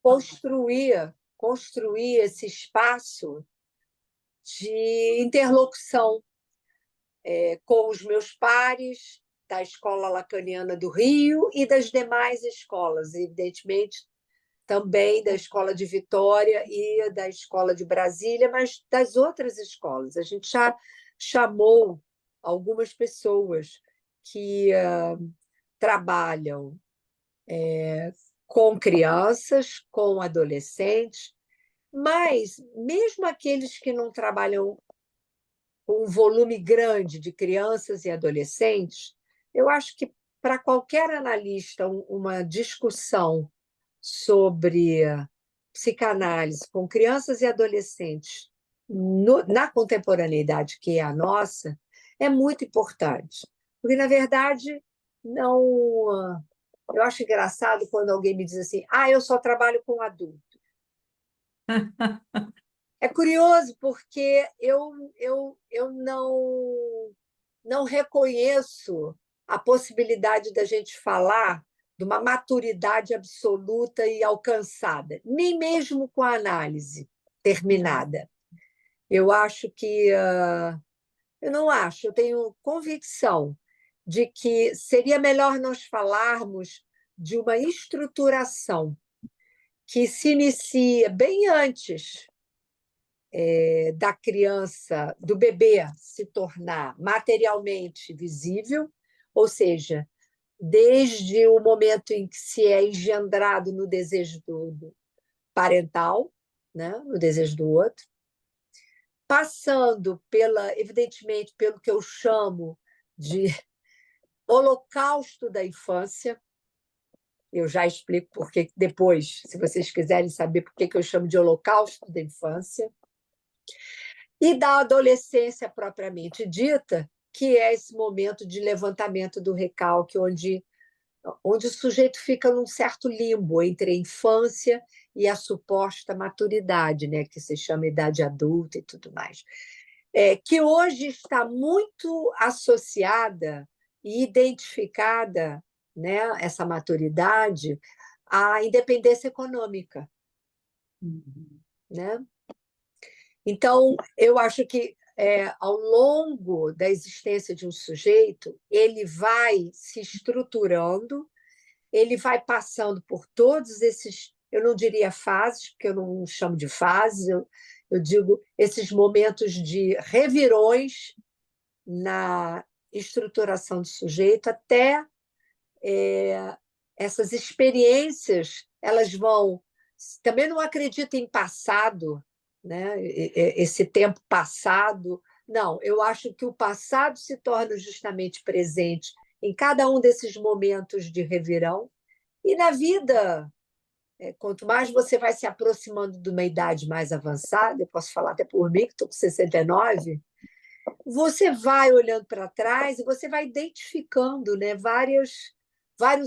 construir esse espaço de interlocução com os meus pares da Escola Lacaniana do Rio e das demais escolas, evidentemente, também da Escola de Vitória e da Escola de Brasília, mas das outras escolas. A gente já chamou algumas pessoas que trabalham com crianças, com adolescentes, mas mesmo aqueles que não trabalham com um volume grande de crianças e adolescentes, eu acho que para qualquer analista uma discussão sobre psicanálise com crianças e adolescentes na contemporaneidade, que é a nossa, é muito importante. Porque, na verdade, não. Eu acho engraçado quando alguém me diz assim: eu só trabalho com adulto. É curioso, porque eu não reconheço a possibilidade da gente falar de uma maturidade absoluta e alcançada, nem mesmo com a análise terminada. Eu acho que. Eu não acho, eu tenho convicção de que seria melhor nós falarmos de uma estruturação que se inicia bem antes da criança, do bebê se tornar materialmente visível, ou seja, desde o momento em que se é engendrado no desejo do parental, né, no desejo do outro, passando evidentemente, pelo que eu chamo de holocausto da infância. Eu já explico por que depois, se vocês quiserem saber por que eu chamo de holocausto da infância. E da adolescência propriamente dita, que é esse momento de levantamento do recalque, onde o sujeito fica num certo limbo entre a infância e a suposta maturidade, né, que se chama idade adulta e tudo mais, que hoje está muito associada e identificada, né, essa maturidade, à independência econômica. Né? Então, eu acho que ao longo da existência de um sujeito, ele vai se estruturando, ele vai passando por todos esses, eu não diria fases, porque eu não chamo de fases, eu digo esses momentos de revirões na estruturação do sujeito, até essas experiências, elas vão... Também não acredito em passado, né? Esse tempo passado. Não, eu acho que o passado se torna justamente presente em cada um desses momentos de revirão. E na vida, quanto mais você vai se aproximando de uma idade mais avançada, eu posso falar até por mim, que estou com 69, você vai olhando para trás e você vai identificando, né, vários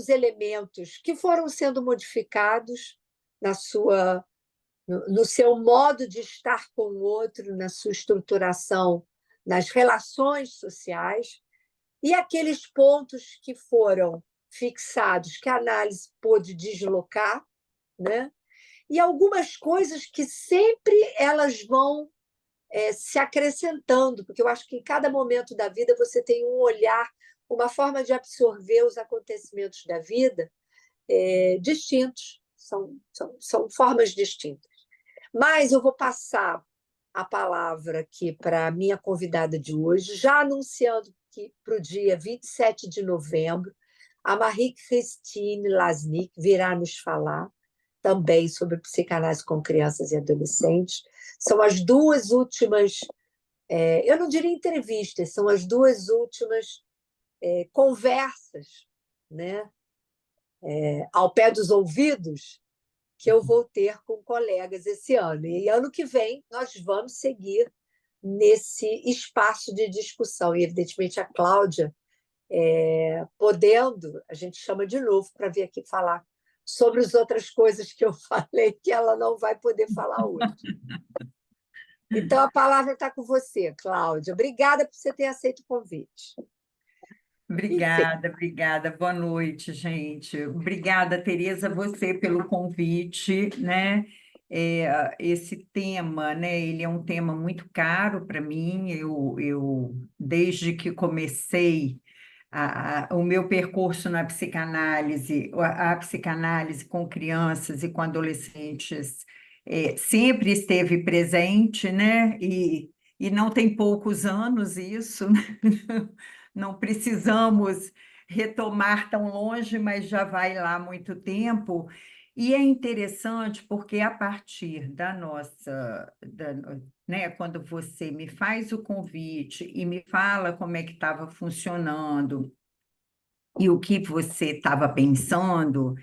elementos que foram sendo modificados no seu modo de estar com o outro, na sua estruturação, nas relações sociais, e aqueles pontos que foram fixados, que a análise pôde deslocar, né? E algumas coisas que sempre elas vão se acrescentando, porque eu acho que em cada momento da vida você tem um olhar, uma forma de absorver os acontecimentos da vida distintos, são formas distintas. Mas eu vou passar a palavra aqui para a minha convidada de hoje, já anunciando que para o dia 27 de novembro, a Marie-Christine Lasnik virá nos falar também sobre psicanálise com crianças e adolescentes. São as duas últimas, eu não diria entrevistas, são as duas últimas conversas, né, ao pé dos ouvidos, que eu vou ter com colegas esse ano. E ano que vem nós vamos seguir nesse espaço de discussão. E, evidentemente, a Cláudia, podendo, a gente chama de novo para vir aqui falar sobre as outras coisas que eu falei que ela não vai poder falar hoje. Então, a palavra está com você, Cláudia. Obrigada por você ter aceito o convite. Enfim, Obrigada. Boa noite, gente. Obrigada, Tereza, você pelo convite, né? Esse tema, né? Ele é um tema muito caro para mim. Desde que comecei o meu percurso na psicanálise, a psicanálise com crianças e com adolescentes, sempre esteve presente, né? E não tem poucos anos isso, né? Não precisamos retomar tão longe, mas já vai lá há muito tempo. E é interessante porque a partir né, quando você me faz o convite e me fala como é que estava funcionando e o que você estava pensando,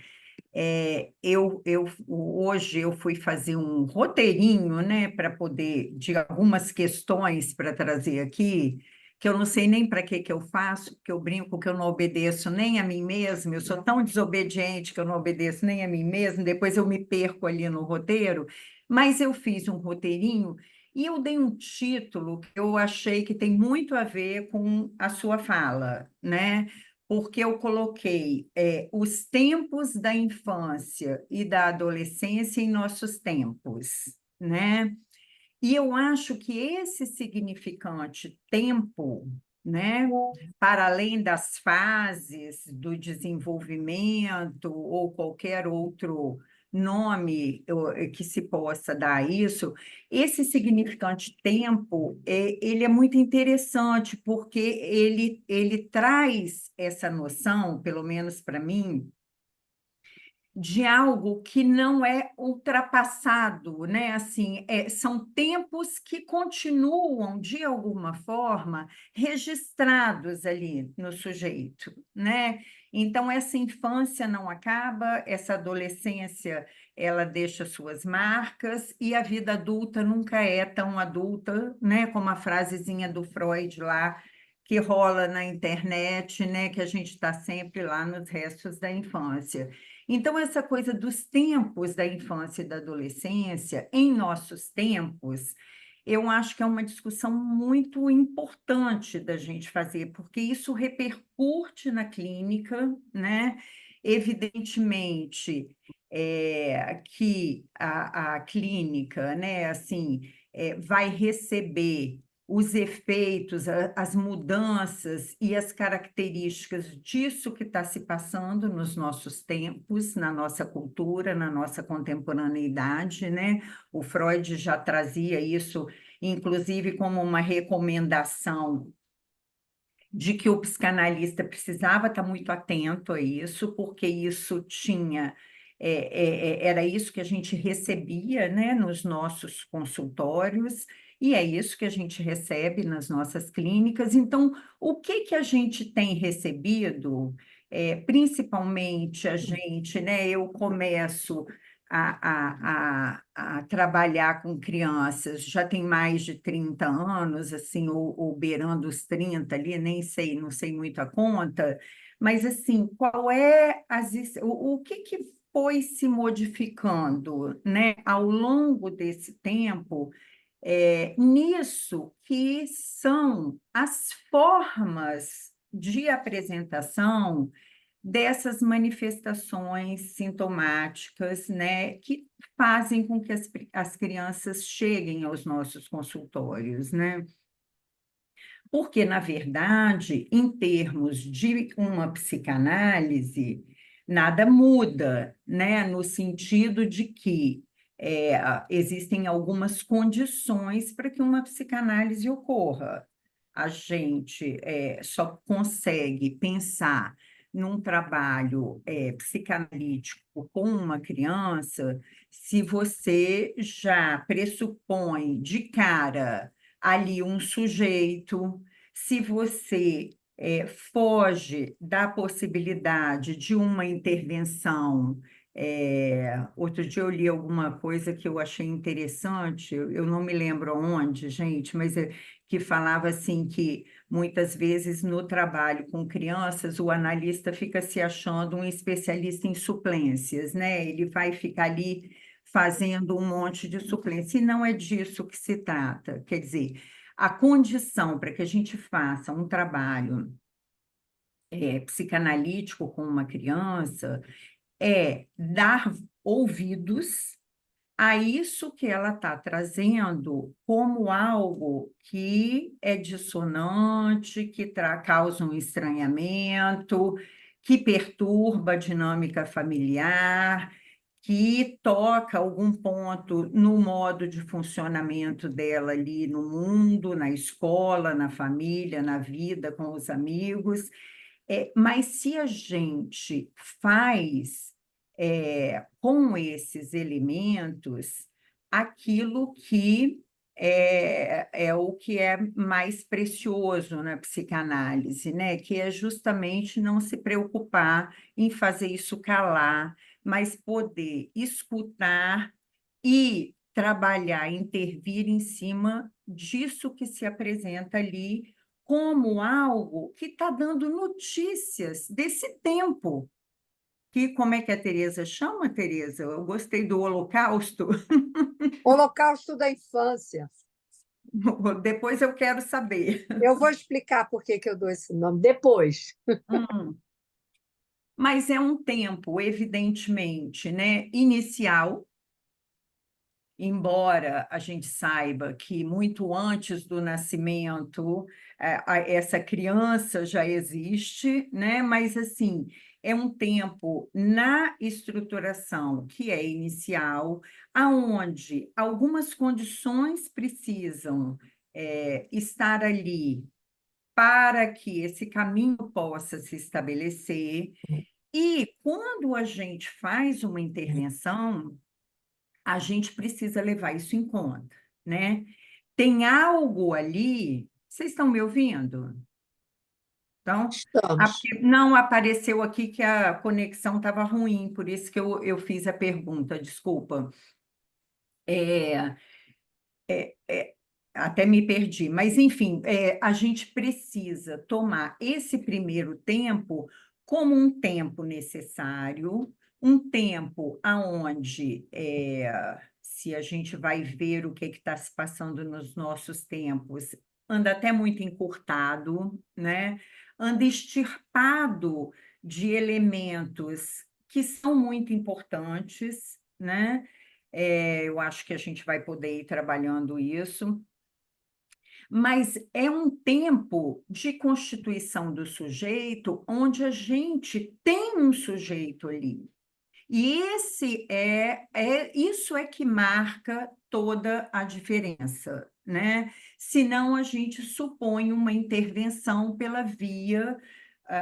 hoje eu fui fazer um roteirinho, né, para poder, de algumas questões para trazer aqui, que eu não sei nem para que eu faço, porque eu brinco que eu não obedeço nem a mim mesma, eu sou tão desobediente que eu não obedeço nem a mim mesma, depois eu me perco ali no roteiro, mas eu fiz um roteirinho e eu dei um título que eu achei que tem muito a ver com a sua fala, né? Porque eu coloquei os tempos da infância e da adolescência em nossos tempos, né? E eu acho que esse significante tempo, né, para além das fases do desenvolvimento ou qualquer outro nome que se possa dar a isso, esse significante tempo, ele é muito interessante porque ele traz essa noção, pelo menos para mim, de algo que não é ultrapassado, né? Assim, são tempos que continuam, de alguma forma, registrados ali no sujeito, né? Então, essa infância não acaba, essa adolescência, ela deixa suas marcas, e a vida adulta nunca é tão adulta, né? Como a frasezinha do Freud lá, que rola na internet, né? Que a gente está sempre lá nos restos da infância. Então, essa coisa dos tempos da infância e da adolescência, em nossos tempos, eu acho que é uma discussão muito importante da gente fazer, porque isso repercute na clínica, né? Evidentemente, que a clínica, né, assim, vai receber os efeitos, as mudanças e as características disso que está se passando nos nossos tempos, na nossa cultura, na nossa contemporaneidade, né? O Freud já trazia isso, inclusive, como uma recomendação de que o psicanalista precisava estar muito atento a isso, porque isso tinha, era isso que a gente recebia, né, nos nossos consultórios, e é isso que a gente recebe nas nossas clínicas. Então, o que que a gente tem recebido, principalmente a gente, né, eu começo a trabalhar com crianças, já tem mais de 30 anos, assim, ou beirando os 30 ali, nem sei, não sei muito a conta, mas assim, o que que foi se modificando, né, ao longo desse tempo, nisso que são as formas de apresentação dessas manifestações sintomáticas, né, que fazem com que as crianças cheguem aos nossos consultórios, né? Porque, na verdade, em termos de uma psicanálise, nada muda, né? No sentido de que existem algumas condições para que uma psicanálise ocorra. A gente só consegue pensar num trabalho psicanalítico com uma criança se você já pressupõe de cara ali um sujeito, se você foge da possibilidade de uma intervenção. Outro dia eu li alguma coisa que eu achei interessante, eu não me lembro onde, gente, mas que falava assim que muitas vezes no trabalho com crianças o analista fica se achando um especialista em suplências, né? Ele vai ficar ali fazendo um monte de suplência, e não é disso que se trata. Quer dizer, a condição para que a gente faça um trabalho psicanalítico com uma criança é dar ouvidos a isso que ela está trazendo como algo que é dissonante, que causa um estranhamento, que perturba a dinâmica familiar, que toca algum ponto no modo de funcionamento dela ali no mundo, na escola, na família, na vida, com os amigos. Mas se a gente faz com esses elementos aquilo que é o que é mais precioso na psicanálise, né? Que é justamente não se preocupar em fazer isso calar, mas poder escutar e trabalhar, intervir em cima disso que se apresenta ali como algo que está dando notícias desse tempo. Que, como é que a Tereza chama, Tereza? Eu gostei do Holocausto. Holocausto da infância. Depois eu quero saber. Eu vou explicar por que eu dou esse nome depois. Hum. Mas é um tempo, evidentemente, né, inicial, embora a gente saiba que muito antes do nascimento essa criança já existe, né? Mas assim é um tempo na estruturação que é inicial, aonde algumas condições precisam estar ali para que esse caminho possa se estabelecer. E quando a gente faz uma intervenção, a gente precisa levar isso em conta, né? Tem algo ali. Vocês estão me ouvindo? Então, Estamos. não apareceu aqui que a conexão estava ruim, por isso que eu fiz a pergunta, desculpa. É, até me perdi, mas enfim, a gente precisa tomar esse primeiro tempo como um tempo necessário, um tempo aonde, se a gente vai ver o que está se passando nos nossos tempos, anda até muito encurtado, né? Anda extirpado de elementos que são muito importantes, né? Eu acho que a gente vai poder ir trabalhando isso, mas é um tempo de constituição do sujeito onde a gente tem um sujeito ali. E isso é que marca toda a diferença, né? Senão a gente supõe uma intervenção pela via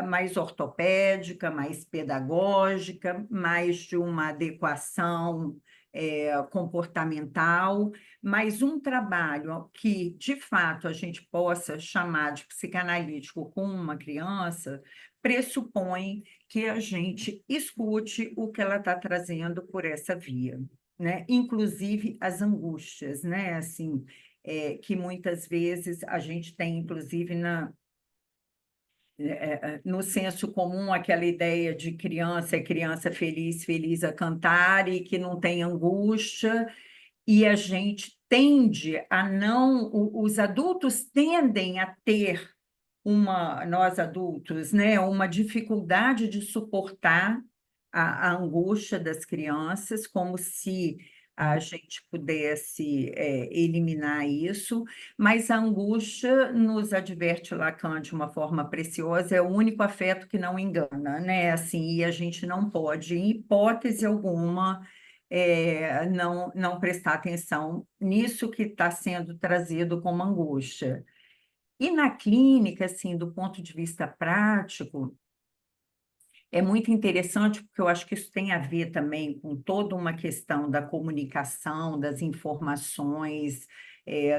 mais ortopédica, mais pedagógica, mais de uma adequação comportamental, mas um trabalho que, de fato, a gente possa chamar de psicanalítico com uma criança, pressupõe que a gente escute o que ela está trazendo por essa via, né? Inclusive as angústias, né? Assim, que muitas vezes a gente tem, inclusive, no senso comum, aquela ideia de criança é criança feliz, feliz a cantar e que não tem angústia, e a gente tende a não, os adultos tendem a ter nós adultos, né, uma dificuldade de suportar a angústia das crianças, como se a gente pudesse eliminar isso, mas a angústia, nos adverte Lacan de uma forma preciosa, é o único afeto que não engana, né? Assim, e a gente não pode, em hipótese alguma, não prestar atenção nisso que está sendo trazido como angústia. E na clínica, assim, do ponto de vista prático, é muito interessante, porque eu acho que isso tem a ver também com toda uma questão da comunicação, das informações,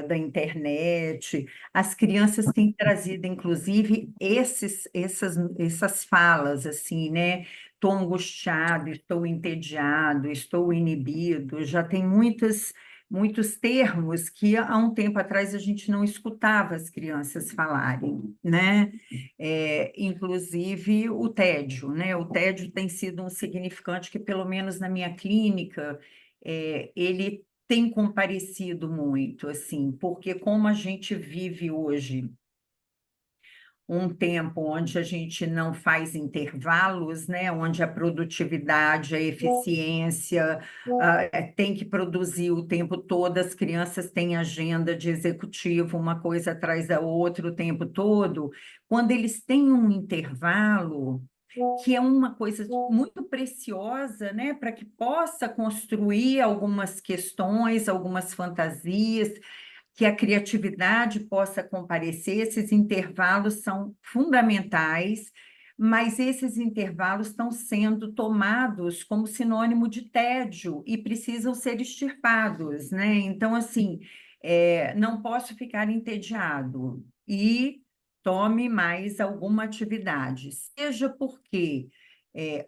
da internet. As crianças têm trazido, inclusive, essas falas, assim, né? Estou angustiado, estou entediado, estou inibido. Já tem muitos termos que há um tempo atrás a gente não escutava as crianças falarem, né? Inclusive o tédio, né? O tédio tem sido um significante que, pelo menos na minha clínica, ele tem comparecido muito, assim, porque como a gente vive hoje um tempo onde a gente não faz intervalos, né? Onde a produtividade, a eficiência, tem que produzir o tempo todo, as crianças têm agenda de executivo, uma coisa atrás da outra o tempo todo. Quando eles têm um intervalo, que é uma coisa muito preciosa, né, para que possa construir algumas questões, algumas fantasias, que a criatividade possa comparecer. Esses intervalos são fundamentais, mas esses intervalos estão sendo tomados como sinônimo de tédio e precisam ser extirpados, né? Então, assim, não posso ficar entediado e tome mais alguma atividade, seja porque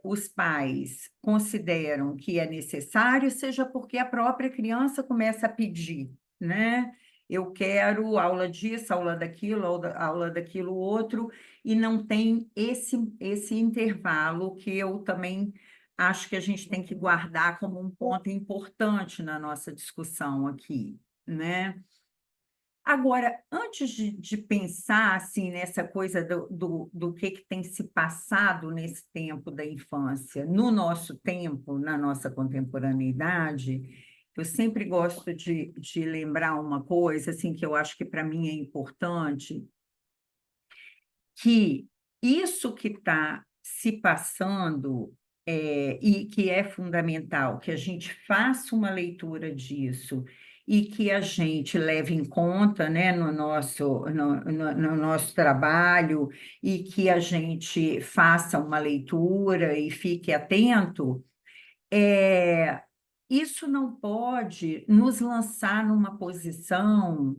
os pais consideram que é necessário, seja porque a própria criança começa a pedir, né? Eu quero aula disso, aula daquilo, aula daquilo outro, e não tem esse intervalo que eu também acho que a gente tem que guardar como um ponto importante na nossa discussão aqui, né? Agora, antes de pensar assim, nessa coisa do que tem se passado nesse tempo da infância, no nosso tempo, na nossa contemporaneidade, eu sempre gosto de lembrar uma coisa assim, que eu acho que para mim é importante, que isso que está se passando e que é fundamental, que a gente faça uma leitura disso e que a gente leve em conta, né, no nosso trabalho e que a gente faça uma leitura e fique atento, é, isso não pode nos lançar numa posição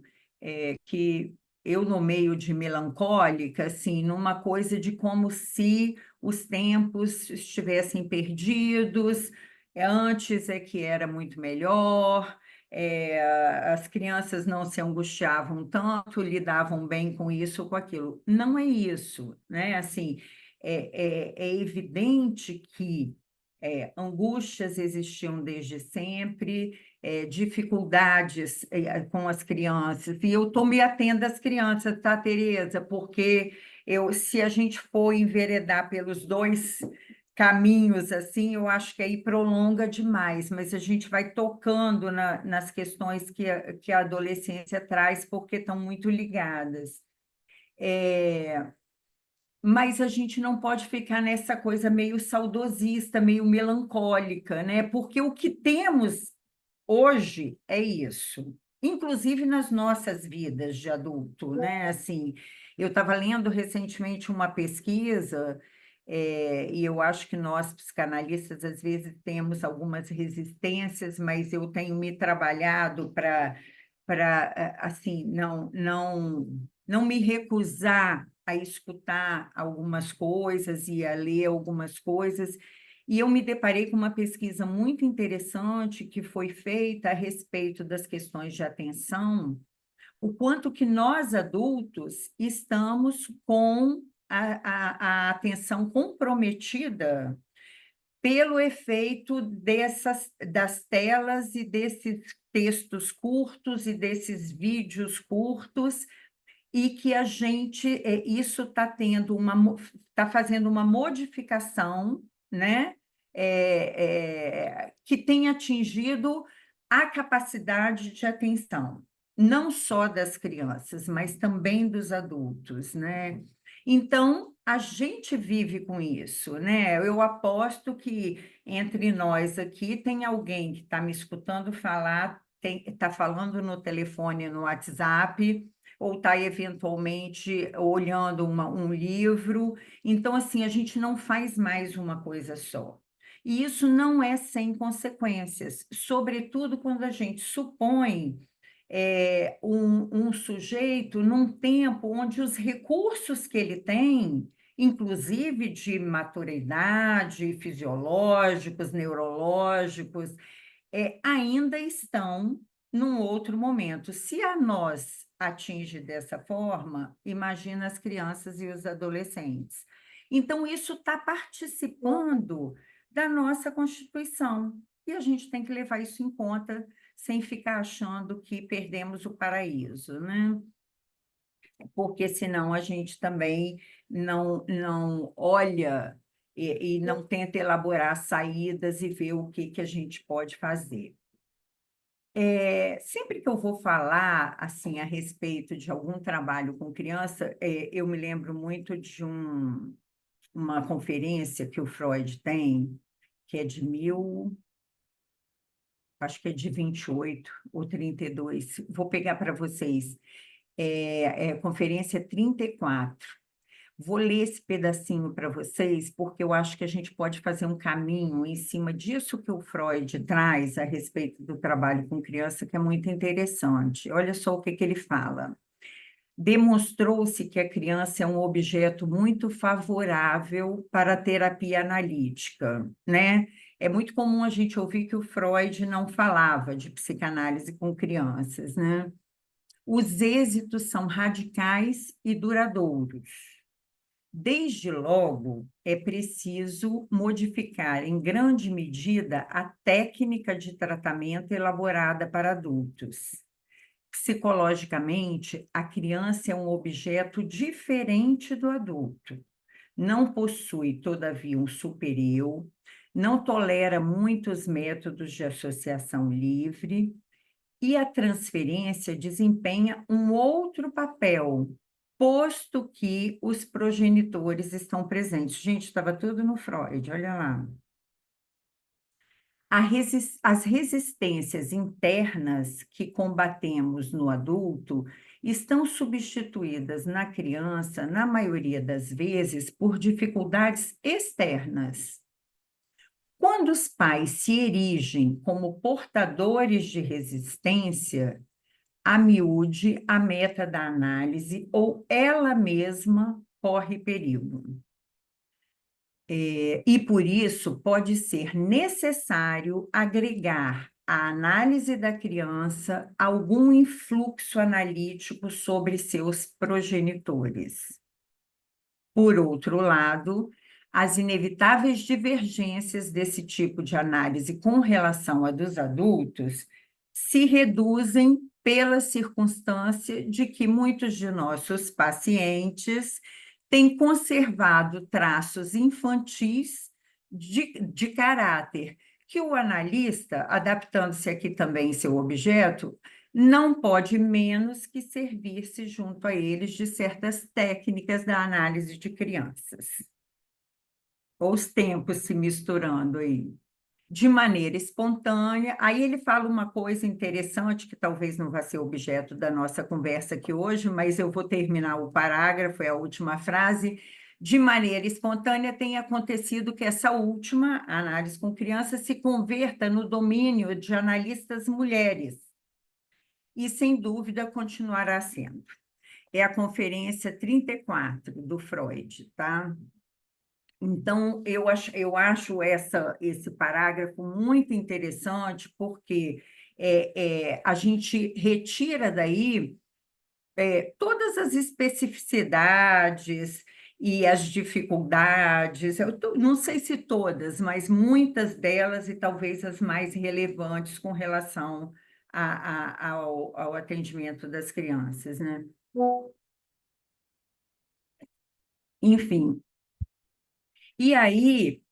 que eu nomeio de melancólica, assim, numa coisa de como se os tempos estivessem perdidos, antes é que era muito melhor, as crianças não se angustiavam tanto, lidavam bem com isso ou com aquilo. Não é isso, né? Assim, é evidente que angústias existiam desde sempre, dificuldades com as crianças, e eu estou me atendo às crianças, tá, Tereza? Porque se a gente for enveredar pelos dois caminhos, assim, eu acho que aí prolonga demais, mas a gente vai tocando nas questões que a adolescência traz, porque estão muito ligadas. Mas a gente não pode ficar nessa coisa meio saudosista, meio melancólica, né? Porque o que temos hoje é isso, inclusive nas nossas vidas de adulto, né? Assim, eu estava lendo recentemente uma pesquisa, e eu acho que nós, psicanalistas, às vezes temos algumas resistências, mas eu tenho me trabalhado para assim, não me recusar a escutar algumas coisas e a ler algumas coisas. E eu me deparei com uma pesquisa muito interessante que foi feita a respeito das questões de atenção, o quanto que nós adultos estamos com a atenção comprometida pelo efeito das telas e desses textos curtos e desses vídeos curtos, e que a gente, isso está fazendo uma modificação, né? Que tem atingido a capacidade de atenção, não só das crianças, mas também dos adultos, né? Então, a gente vive com isso, né? Eu aposto que entre nós aqui tem alguém que está me escutando falar, está falando no telefone, no WhatsApp, ou está eventualmente olhando um livro. Então, assim, a gente não faz mais uma coisa só. E isso não é sem consequências, sobretudo quando a gente supõe um sujeito num tempo onde os recursos que ele tem, inclusive de maturidade, fisiológicos, neurológicos, ainda estão num outro momento. Se a nós atinge dessa forma, imagina as crianças e os adolescentes. Então, isso está participando da nossa Constituição, e a gente tem que levar isso em conta sem ficar achando que perdemos o paraíso, né? porque senão a gente também não olha e não tenta elaborar saídas e ver o que a gente pode fazer. Sempre que eu vou falar assim a respeito de algum trabalho com criança, eu me lembro muito de uma conferência que o Freud tem, que é acho que é de 28 ou 32. Vou pegar para vocês. Conferência 34. Vou ler esse pedacinho para vocês, porque eu acho que a gente pode fazer um caminho em cima disso que o Freud traz a respeito do trabalho com criança, que é muito interessante. Olha só o que ele fala. Demonstrou-se que a criança é um objeto muito favorável para a terapia analítica, né? É muito comum a gente ouvir que o Freud não falava de psicanálise com crianças, né? Os êxitos são radicais e duradouros. Desde logo, é preciso modificar em grande medida a técnica de tratamento elaborada para adultos. Psicologicamente, a criança é um objeto diferente do adulto. Não possui, todavia, um super-eu, não tolera muitos métodos de associação livre, e a transferência desempenha um outro papel, posto que os progenitores estão presentes. Gente, estava tudo no Freud, olha lá. As resistências internas que combatemos no adulto estão substituídas na criança, na maioria das vezes, por dificuldades externas. Quando os pais se erigem como portadores de resistência, a miúde, a meta da análise ou ela mesma corre perigo. E por isso pode ser necessário agregar à análise da criança algum influxo analítico sobre seus progenitores. Por outro lado, as inevitáveis divergências desse tipo de análise com relação a dos adultos se reduzem pela circunstância de que muitos de nossos pacientes têm conservado traços infantis de caráter, que o analista, adaptando-se aqui também seu objeto, não pode menos que servir-se junto a eles de certas técnicas da análise de crianças. Os tempos se misturando aí. De maneira espontânea. Aí ele fala uma coisa interessante, que talvez não vá ser objeto da nossa conversa aqui hoje, mas eu vou terminar o parágrafo, é a última frase. De maneira espontânea, tem acontecido que essa última análise com criança se converta no domínio de analistas mulheres, e, sem dúvida, continuará sendo. É a conferência 34 do Freud, tá? Então, eu acho esse parágrafo muito interessante, porque a gente retira daí todas as especificidades e as dificuldades, não sei se todas, mas muitas delas, e talvez as mais relevantes com relação ao atendimento das crianças, né? Enfim, e aí,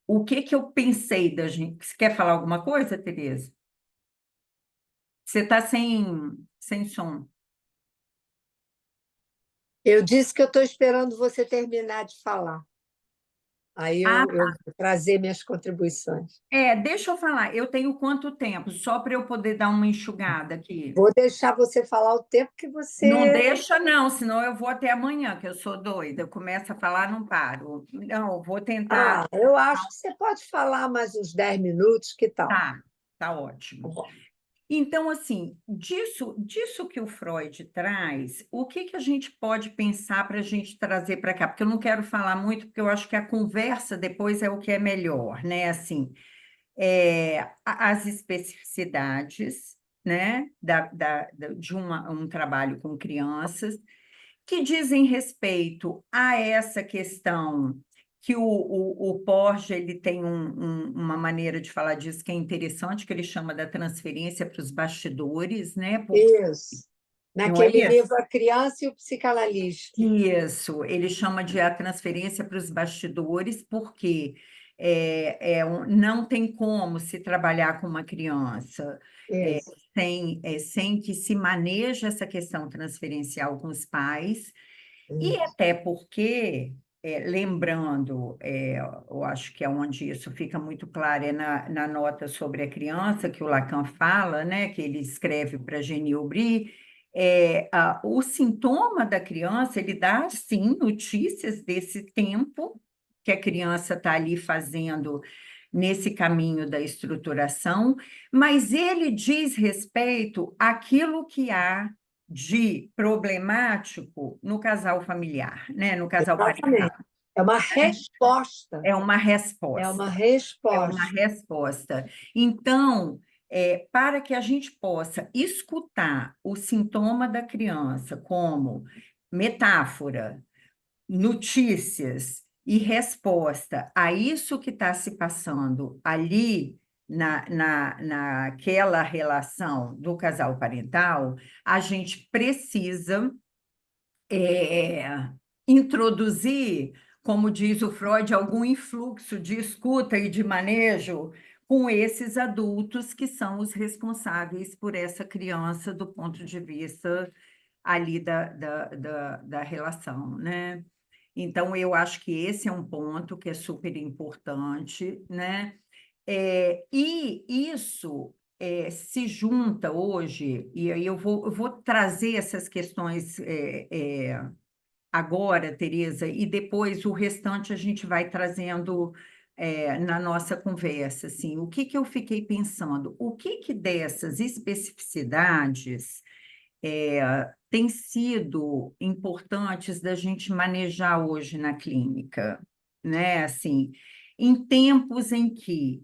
o que eu pensei da gente? Você quer falar alguma coisa, Tereza? Você está sem som. Eu disse que eu estou esperando você terminar de falar. Aí Ah, eu vou trazer minhas contribuições. deixa eu falar. Eu tenho quanto tempo? Só para eu poder dar uma enxugada aqui. Vou deixar você falar o tempo que Não você. deixa, não, senão eu vou até amanhã, que eu sou doida. Eu começo a falar, não paro. Não, vou tentar. Eu acho que você pode falar mais uns 10 minutos, que tal? Tá ótimo. Então, assim, disso que o Freud traz, o que a gente pode pensar para a gente trazer para cá? Porque eu não quero falar muito, porque eu acho que a conversa depois é o que é melhor, né? Assim, as especificidades, né, de um trabalho com crianças, que dizem respeito a essa questão que o Porges ele tem uma maneira de falar disso que é interessante, que ele chama da transferência para os bastidores, né? Isso. não é Naquele isso? livro A Criança e o Psicanalista. Isso, ele chama de a transferência para os bastidores, porque não tem como se trabalhar com uma criança Isso, sem que se maneje essa questão transferencial com os pais, e isso. até porque, lembrando, eu acho que é onde isso fica muito claro, é na nota sobre a criança, que o Lacan fala, né, que ele escreve para Genie Aubry, o sintoma da criança, ele dá, sim, notícias desse tempo que a criança está ali fazendo nesse caminho da estruturação, mas ele diz respeito àquilo que há de problemático no casal familiar, né? No casal parental. Exatamente. É uma resposta. É uma É uma resposta. É uma resposta. resposta. Então, para que a gente possa escutar o sintoma da criança como metáfora, notícias e resposta a isso que está se passando ali naquela relação do casal parental, a gente precisa é, introduzir, como diz o Freud, algum influxo de escuta e de manejo com esses adultos que são os responsáveis por essa criança do ponto de vista ali da relação, né? Então, eu acho que esse é um ponto que é super importante, né? E isso se junta hoje, e aí eu vou trazer essas questões agora, Tereza, e depois o restante a gente vai trazendo na nossa conversa. Assim, o que que eu fiquei pensando? O que que dessas especificidades têm sido importantes da gente manejar hoje na clínica, né? Assim, em tempos em que,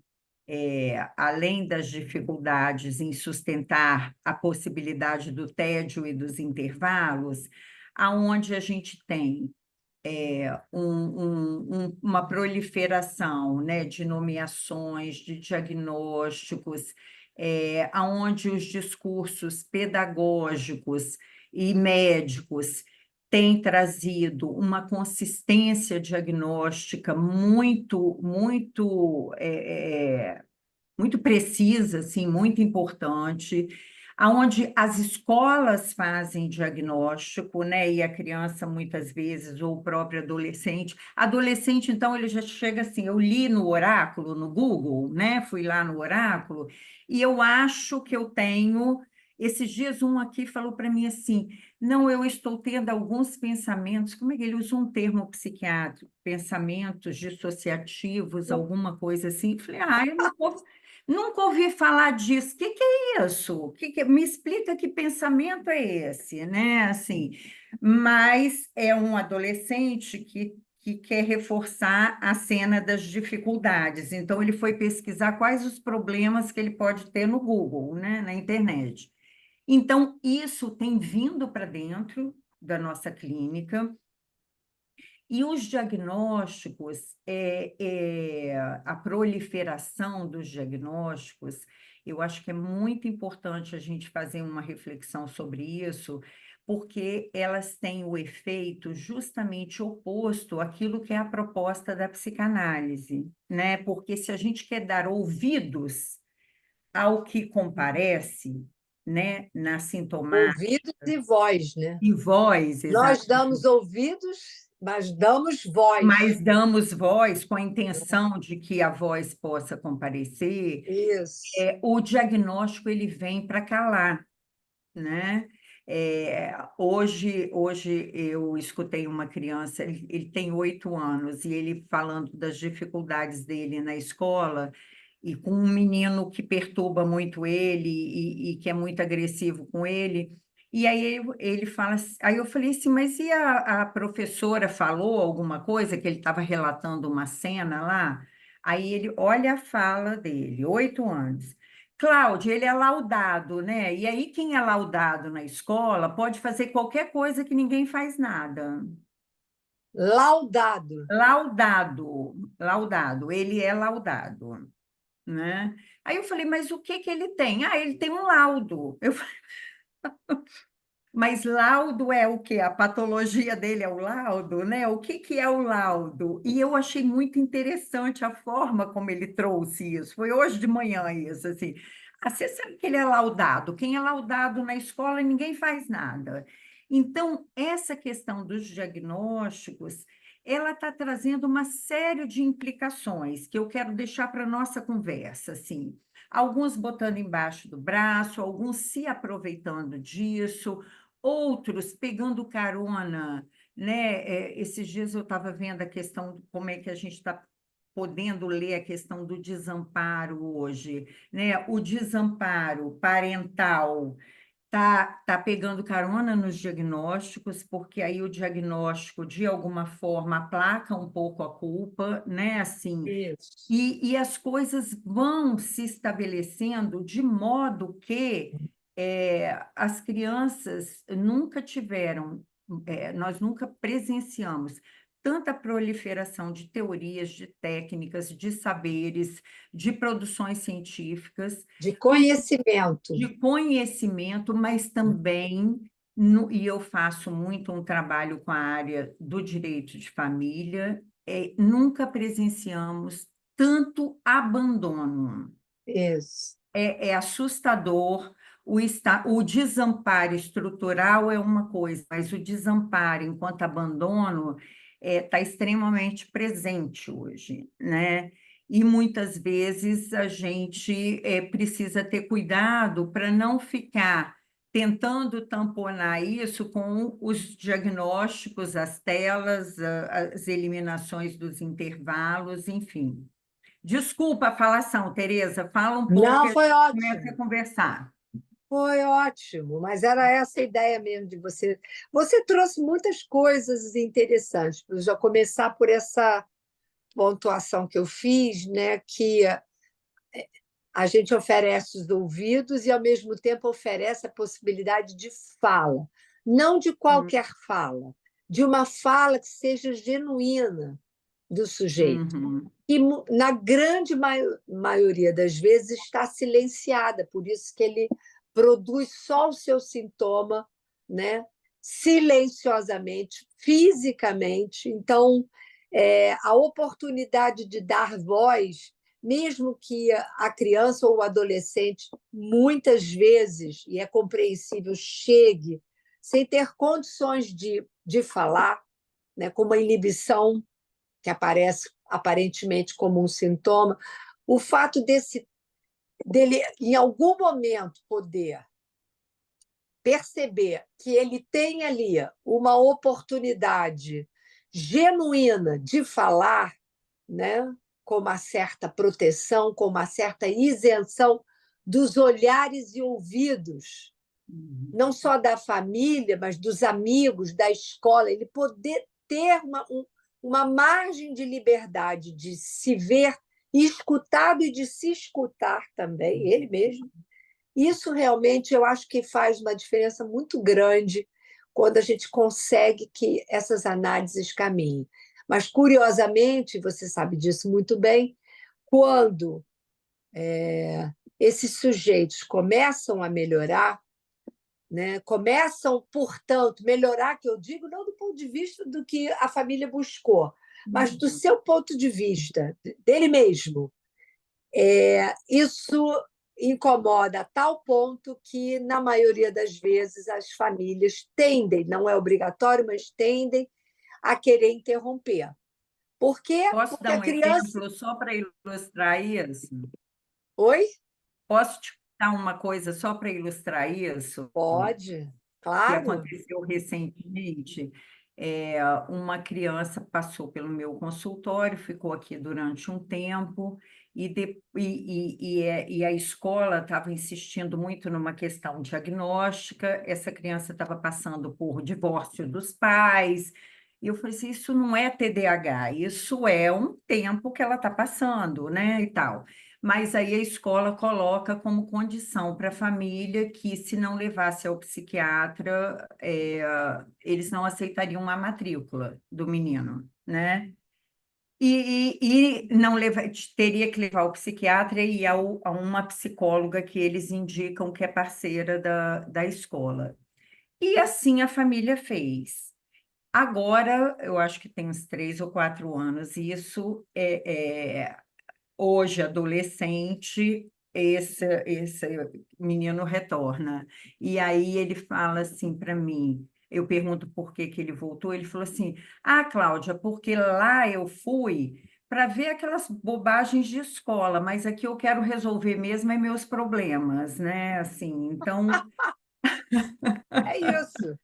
além das dificuldades em sustentar a possibilidade do tédio e dos intervalos, aonde a gente tem uma proliferação, né, de nomeações, de diagnósticos, aonde os discursos pedagógicos e médicos têm trazido uma consistência diagnóstica muito precisa, assim, muito importante, aonde as escolas fazem diagnóstico, né? E a criança, muitas vezes, ou o próprio adolescente, então, ele já chega assim, eu li no oráculo, no Google, né? Fui lá no oráculo, e eu acho que eu tenho. Esses dias, um aqui falou para mim assim: não, eu estou tendo alguns pensamentos, como é que ele usa um termo psiquiátrico? Pensamentos dissociativos, alguma coisa assim. Eu falei, eu não vou. Nunca ouvi falar disso. O que que é isso? Me explica que pensamento é esse, né? Assim, mas é um adolescente que quer reforçar a cena das dificuldades. Então, ele foi pesquisar quais os problemas que ele pode ter no Google, né? Na internet. Então, isso tem vindo para dentro da nossa clínica. E os diagnósticos, a proliferação dos diagnósticos, eu acho que é muito importante a gente fazer uma reflexão sobre isso, porque elas têm o efeito justamente oposto àquilo que é a proposta da psicanálise, né? Porque se a gente quer dar ouvidos ao que comparece, né, na sintomática Ouvidos e voz, né? e voz, Nós exatamente, damos ouvidos, mas damos voz. mas damos voz com a intenção de que a voz possa comparecer, Isso. o diagnóstico ele vem para calar, né? Hoje eu escutei uma criança, ele tem 8 anos, e ele falando das dificuldades dele na escola, e com um menino que perturba muito ele e que é muito agressivo com ele. E aí ele fala, aí eu falei assim, mas e a professora falou alguma coisa, que ele estava relatando uma cena lá? Aí ele, olha a fala dele, 8 anos. Cláudio, ele é laudado, né? E aí, quem é laudado na escola pode fazer qualquer coisa que ninguém faz nada. Laudado. Laudado, laudado, ele é laudado, né? Aí eu falei, mas o que que ele tem? Ah, ele tem um laudo. Mas laudo é o quê? A patologia dele é o laudo, né? O que que é o laudo? E eu achei muito interessante a forma como ele trouxe isso. Foi hoje de manhã isso, assim. Ah, você sabe que ele é laudado. Quem é laudado na escola, ninguém faz nada. Então, essa questão dos diagnósticos, ela está trazendo uma série de implicações que eu quero deixar para a nossa conversa, assim. Alguns botando embaixo do braço, alguns se aproveitando disso, outros pegando carona, né? Esses dias eu estava vendo a questão de como é que a gente está podendo ler a questão do desamparo hoje, né? O desamparo parental tá pegando carona nos diagnósticos, porque aí o diagnóstico, de alguma forma, aplaca um pouco a culpa, né? Assim, Isso. e as coisas vão se estabelecendo de modo que as crianças nunca tiveram, nós nunca presenciamos tanta proliferação de teorias, de técnicas, de saberes, de produções científicas, De conhecimento. de conhecimento, mas também, e eu faço muito um trabalho com a área do direito de família, nunca presenciamos tanto abandono. Isso. É assustador. O desamparo estrutural é uma coisa, mas o desamparo enquanto abandono está extremamente presente hoje, né? E muitas vezes a gente precisa ter cuidado para não ficar tentando tamponar isso com os diagnósticos, as telas, as eliminações dos intervalos, enfim. Desculpa a falação, Tereza, fala um pouco Não, e a foi gente começa a ótimo. conversar. Foi ótimo, mas era essa a ideia mesmo de você. Você trouxe muitas coisas interessantes. Eu já começar por essa pontuação que eu fiz, né, que a gente oferece os ouvidos e, ao mesmo tempo, oferece a possibilidade de fala. Não de qualquer fala, de uma fala que seja genuína do sujeito. Uhum. E, na grande maioria das vezes, está silenciada, por isso que ele produz só o seu sintoma, né? Silenciosamente, fisicamente. Então, a oportunidade de dar voz, mesmo que a criança ou o adolescente, muitas vezes, e é compreensível, chegue sem ter condições de falar, né, com uma inibição que aparece aparentemente como um sintoma, o fato dele, em algum momento, poder perceber que ele tem ali uma oportunidade genuína de falar, né, com uma certa proteção, com uma certa isenção dos olhares e ouvidos, Uhum. não só da família, mas dos amigos, da escola, ele poder ter uma margem de liberdade de se ver escutado e de se escutar também, ele mesmo. Isso realmente eu acho que faz uma diferença muito grande quando a gente consegue que essas análises caminhem. Mas, curiosamente, você sabe disso muito bem, quando esses sujeitos começam a melhorar, né? Começam, portanto, melhorar, que eu digo, não do ponto de vista do que a família buscou, mas do Uhum. seu ponto de vista, dele mesmo. Isso incomoda a tal ponto que, na maioria das vezes, as famílias tendem, não é obrigatório, mas tendem a querer interromper. Por quê? Posso Porque dar a um criança. exemplo só para ilustrar isso? Oi? Posso te contar uma coisa só para ilustrar isso? Pode, Que claro. aconteceu recentemente. Uma criança passou pelo meu consultório, ficou aqui durante um tempo, e a escola estava insistindo muito numa questão diagnóstica. Essa criança estava passando por divórcio dos pais, e eu falei assim: isso não é TDAH, isso é um tempo que ela está passando, né? E tal. Mas aí a escola coloca como condição para a família que, se não levasse ao psiquiatra, eles não aceitariam a matrícula do menino, né? E não teria que levar ao psiquiatra e a uma psicóloga que eles indicam que é parceira da escola. E assim a família fez. Agora, eu acho que tem uns 3 ou 4 anos, isso hoje, adolescente, esse menino retorna. E aí ele fala assim para mim, eu pergunto por que que ele voltou, ele falou assim, ah, Cláudia, porque lá eu fui para ver aquelas bobagens de escola, mas aqui eu quero resolver mesmo é meus problemas, né? Assim, então, É isso,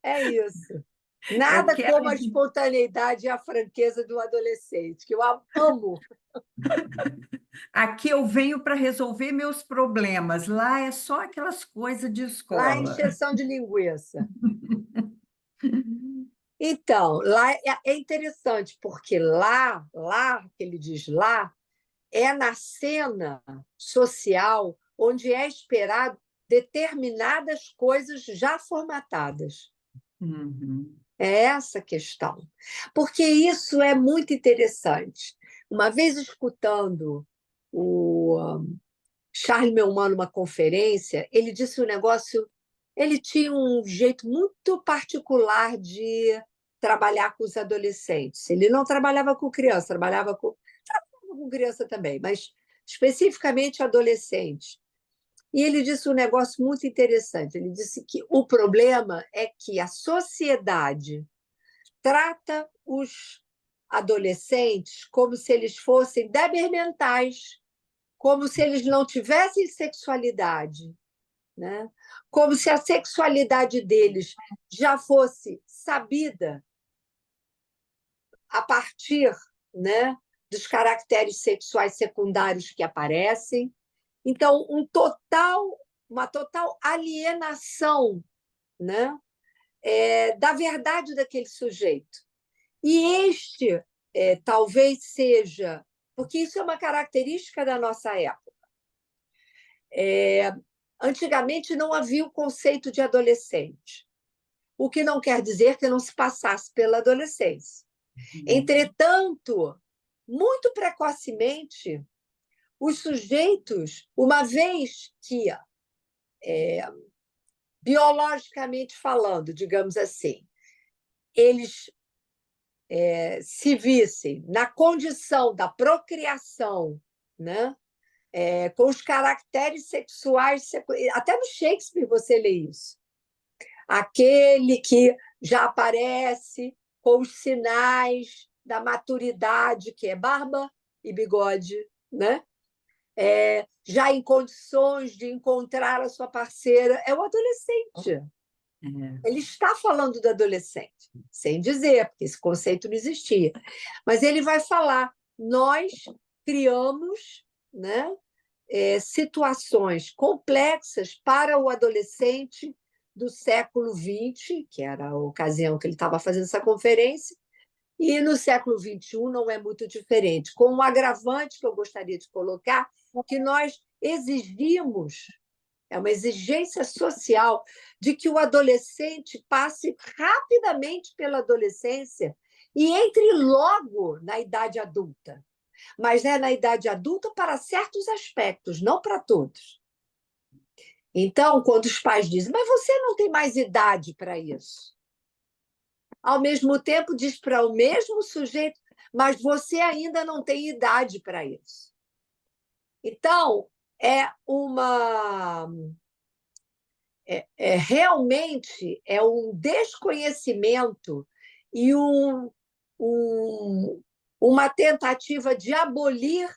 é isso. eu Nada quero como a espontaneidade e a franqueza do adolescente, que eu amo. aqui eu venho para resolver meus problemas, lá é só aquelas coisas de Lá é escola. encheção de linguiça. Então, lá é interessante, porque lá, que ele diz lá, é na cena social onde é esperado determinadas coisas já formatadas. Uhum. É essa a questão. Porque isso é muito interessante. Uma vez escutando o Charles Meumann numa conferência, ele disse um negócio. Ele tinha um jeito muito particular de trabalhar com os adolescentes. Ele não trabalhava com criança, trabalhava com criança também, mas especificamente adolescentes. E ele disse um negócio muito interessante. Ele disse que o problema é que a sociedade trata os adolescentes como se eles fossem débeis mentais, como se eles não tivessem sexualidade, né? Como se a sexualidade deles já fosse sabida a partir, né, dos caracteres sexuais secundários que aparecem. Então, uma total alienação, né, da verdade daquele sujeito. E este talvez seja, porque isso é uma característica da nossa época. Antigamente não havia o conceito de adolescente, o que não quer dizer que não se passasse pela adolescência. Entretanto, muito precocemente, os sujeitos, uma vez que, biologicamente falando, digamos assim, eles se vissem na condição da procriação, né? Com os caracteres sexuais, até no Shakespeare você lê isso. Aquele que já aparece com os sinais da maturidade, que é barba e bigode, né? Já em condições de encontrar a sua parceira, é o adolescente. Ele está falando do adolescente, sem dizer, porque esse conceito não existia. Mas ele vai falar, nós criamos, né, situações complexas para o adolescente do século XX, que era a ocasião que ele estava fazendo essa conferência, e no século XXI não é muito diferente, com um agravante que eu gostaria de colocar, que nós exigimos, é uma exigência social, de que o adolescente passe rapidamente pela adolescência e entre logo na idade adulta. Mas na idade adulta para certos aspectos, não para todos. Então, quando os pais dizem, mas você não tem mais idade para isso. Ao mesmo tempo, diz para o mesmo sujeito, mas você ainda não tem idade para isso. Então, realmente é um desconhecimento e uma tentativa de abolir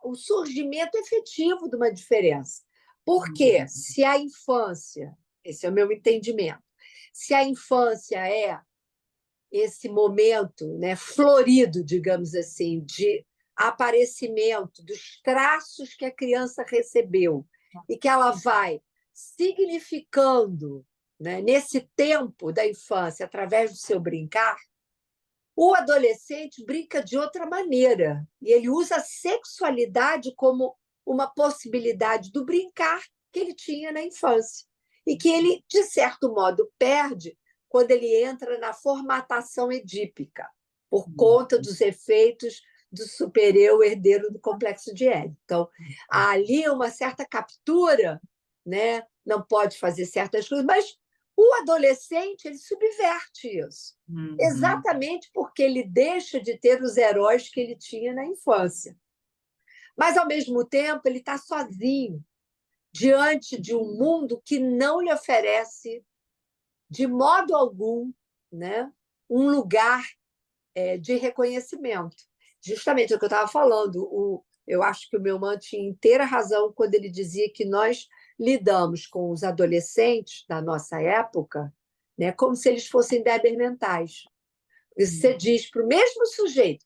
o surgimento efetivo de uma diferença. Porque se a infância, esse é o meu entendimento, se a infância é esse momento, né, florido, digamos assim, de aparecimento dos traços que a criança recebeu e que ela vai significando, né, nesse tempo da infância, através do seu brincar, o adolescente brinca de outra maneira e ele usa a sexualidade como uma possibilidade do brincar que ele tinha na infância e que ele, de certo modo, perde quando ele entra na formatação edípica, por conta dos efeitos do supereu herdeiro do complexo de Édipo. Então, há ali uma certa captura, né? Não pode fazer certas coisas, mas O adolescente, ele subverte isso, Uhum. exatamente porque ele deixa de ter os heróis que ele tinha na infância. Mas, ao mesmo tempo, ele está sozinho diante de um mundo que não lhe oferece, de modo algum, né, um lugar de reconhecimento. Justamente o que eu estava falando, eu acho que o Milman tinha inteira razão quando ele dizia que nós lidamos com os adolescentes da nossa época, né, como se eles fossem débeis mentais. Você diz para o mesmo sujeito: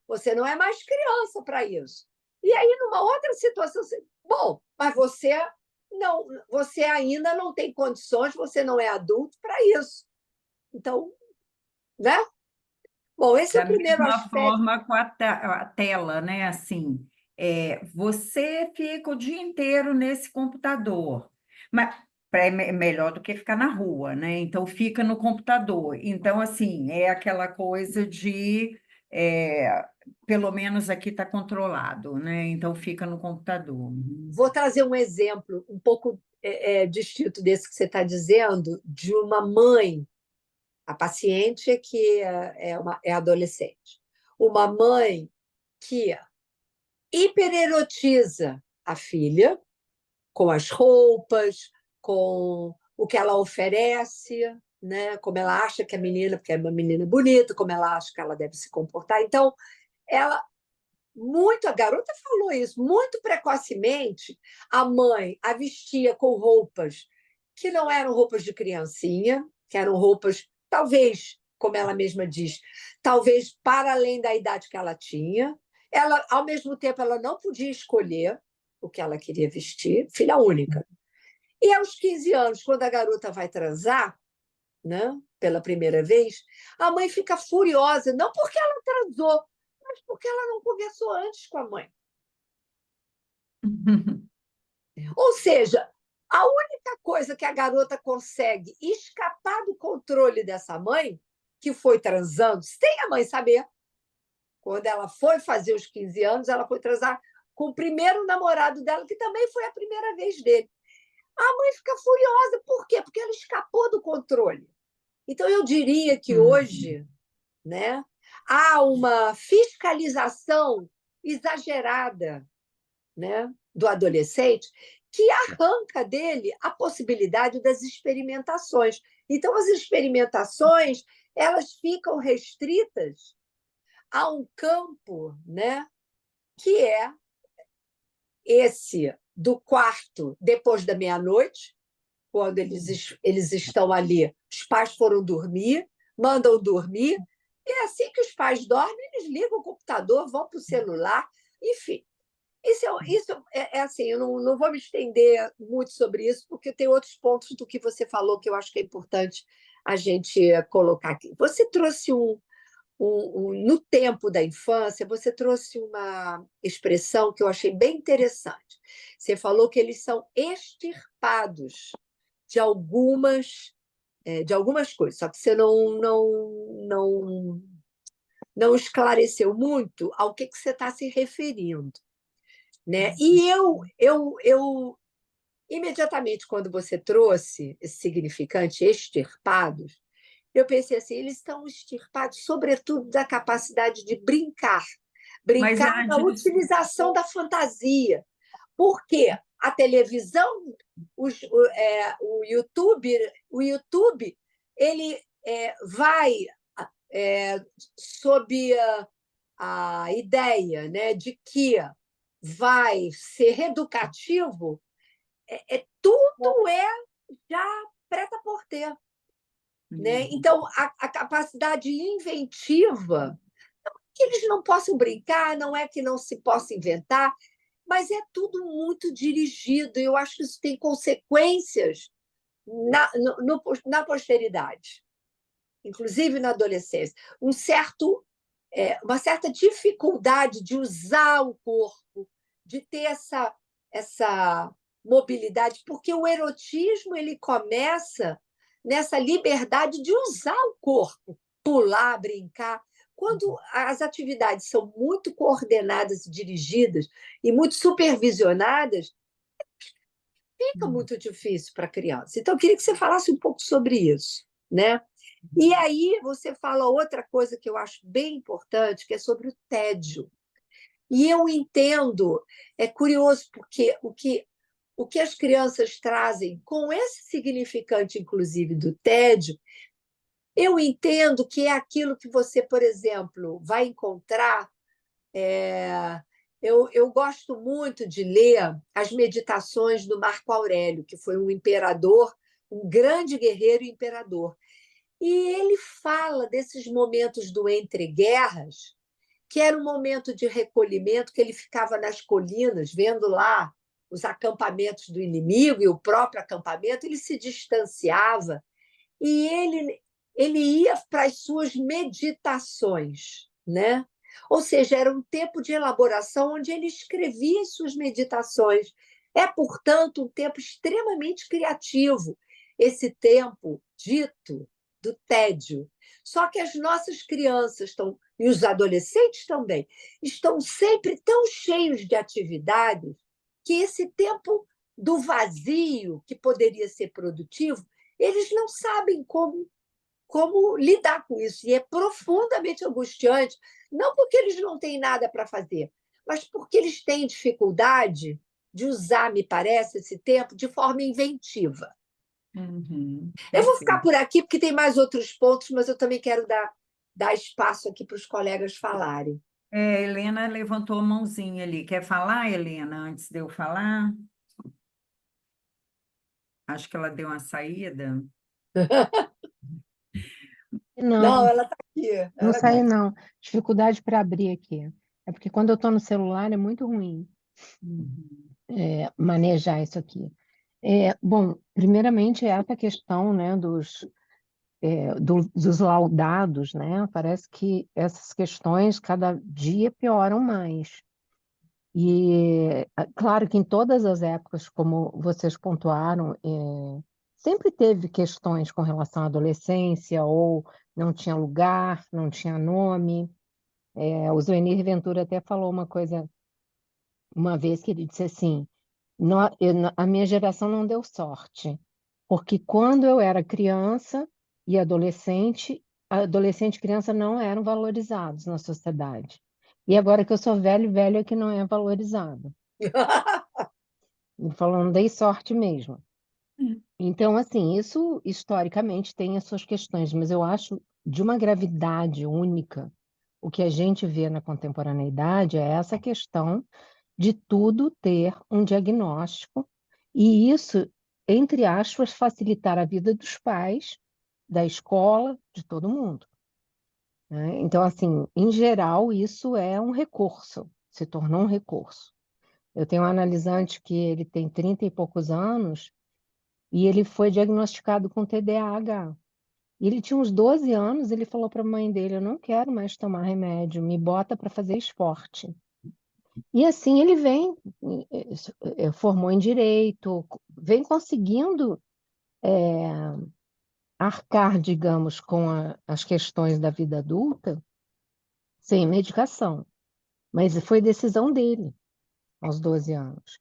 você não é mais criança para isso. E aí, numa outra situação, você, bom, mas você ainda não tem condições, você não é adulto para isso. Então, né? Bom, esse é o Da primeiro mesma aspecto. forma com a tela, né? Assim, você fica o dia inteiro nesse computador, mas melhor do que ficar na rua, né? Então fica no computador. Então, assim, é aquela coisa de é, pelo menos aqui está controlado, né? Então fica no computador. Vou trazer um exemplo um pouco distinto desse que você está dizendo, de uma mãe, a paciente que é adolescente. Uma mãe que hipererotiza a filha com as roupas, com o que ela oferece, né? Como ela acha que a menina, porque é uma menina bonita, como ela acha que ela deve se comportar. Então, ela a garota falou isso, muito precocemente, a mãe a vestia com roupas que não eram roupas de criancinha, que eram roupas, talvez, como ela mesma diz, talvez para além da idade que ela tinha. Ela, ao mesmo tempo, ela não podia escolher o que ela queria vestir, filha única. E aos 15 anos, quando a garota vai transar, né, pela primeira vez, a mãe fica furiosa, não porque ela transou, mas porque ela não conversou antes com a mãe. Ou seja, a única coisa que a garota consegue escapar do controle dessa mãe, que foi transando, sem a mãe saber, quando ela foi fazer os 15 anos, ela foi transar com o primeiro namorado dela, que também foi a primeira vez dele. A mãe fica furiosa. Por quê? Porque ela escapou do controle. Então, eu diria que Uhum. hoje, né, há uma fiscalização exagerada, né, do adolescente que arranca dele a possibilidade das experimentações. Então, as experimentações elas ficam restritas a um campo, né, que é esse do quarto depois da meia-noite, quando eles estão ali, os pais foram dormir, mandam dormir, e é assim que os pais dormem, eles ligam o computador, vão para o celular, enfim. Isso é assim, eu não vou me estender muito sobre isso, porque tem outros pontos do que você falou que eu acho que é importante a gente colocar aqui. Você trouxe no tempo da infância, você trouxe uma expressão que eu achei bem interessante. Você falou que eles são extirpados de algumas coisas, só que você não esclareceu muito ao que você está se referindo, né? E eu imediatamente, quando você trouxe esse significante extirpados, eu pensei assim, eles estão extirpados, sobretudo, da capacidade de brincar, Mas brincar na antes, utilização da fantasia. Por quê? A televisão, o YouTube, ele vai sob a ideia, né, de que vai ser educativo, tudo é já preta-porter, né? Então, a capacidade inventiva, que eles não possam brincar, não é que não se possa inventar, mas é tudo muito dirigido. Eu acho que isso tem consequências na posteridade, inclusive na adolescência. Uma certa dificuldade de usar o corpo, de ter essa mobilidade, porque o erotismo ele começa nessa liberdade de usar o corpo, pular, brincar. Quando as atividades são muito coordenadas e dirigidas e muito supervisionadas, fica muito difícil para a criança. Então, eu queria que você falasse um pouco sobre isso, né? E aí você fala outra coisa que eu acho bem importante, que é sobre o tédio. E eu entendo, é curioso, porque o que as crianças trazem com esse significante, inclusive, do tédio, eu entendo que é aquilo que você, por exemplo, vai encontrar. Eu gosto muito de ler as meditações do Marco Aurélio, que foi um imperador, um grande guerreiro e imperador. E ele fala desses momentos do entre-guerras, que era um momento de recolhimento, que ele ficava nas colinas, vendo lá os acampamentos do inimigo e o próprio acampamento, ele se distanciava e ele ia para as suas meditações, né? Ou seja, era um tempo de elaboração onde ele escrevia as suas meditações. É, portanto, um tempo extremamente criativo, esse tempo dito do tédio. Só que as nossas crianças estão, e os adolescentes também, estão sempre tão cheios de atividades que esse tempo do vazio, que poderia ser produtivo, eles não sabem como lidar com isso. E é profundamente angustiante, não porque eles não têm nada para fazer, mas porque eles têm dificuldade de usar, me parece, esse tempo de forma inventiva. Eu vou ficar Perfeito. por aqui, porque tem mais outros pontos, mas eu também quero dar espaço aqui para os colegas falarem. Helena levantou a mãozinha ali. Quer falar, Helena, antes de eu falar? Acho que ela deu uma saída. Não, Não, ela está aqui. não Ela está saiu, aqui. não. Dificuldade para abrir aqui. É porque quando eu estou no celular é muito ruim manejar isso aqui. Bom, primeiramente, essa questão, né, dos laudados, né? Parece que essas questões cada dia pioram mais. E claro que em todas as épocas, como vocês pontuaram, sempre teve questões com relação à adolescência, ou não tinha lugar, não tinha nome. O Zuenir Ventura até falou uma coisa uma vez que ele disse assim: a minha geração não deu sorte, porque quando eu era criança e adolescente e criança não eram valorizados na sociedade. E agora que eu sou velho, velho é que não é valorizado. Falando, dei sorte mesmo. Então, assim, isso historicamente tem as suas questões, mas eu acho de uma gravidade única. O que a gente vê na contemporaneidade é essa questão de tudo ter um diagnóstico, e isso, entre aspas, facilitar a vida dos pais, da escola, de todo mundo, né? Então, assim, em geral, isso é um recurso, se tornou um recurso. Eu tenho um analisante que ele tem 30 e poucos anos e ele foi diagnosticado com TDAH. E ele tinha uns 12 anos, ele falou para a mãe dele: eu não quero mais tomar remédio, me bota para fazer esporte. E assim ele vem, formou em direito, vem conseguindo arcar, digamos, com as questões da vida adulta sem medicação. Mas foi decisão dele, aos 12 anos.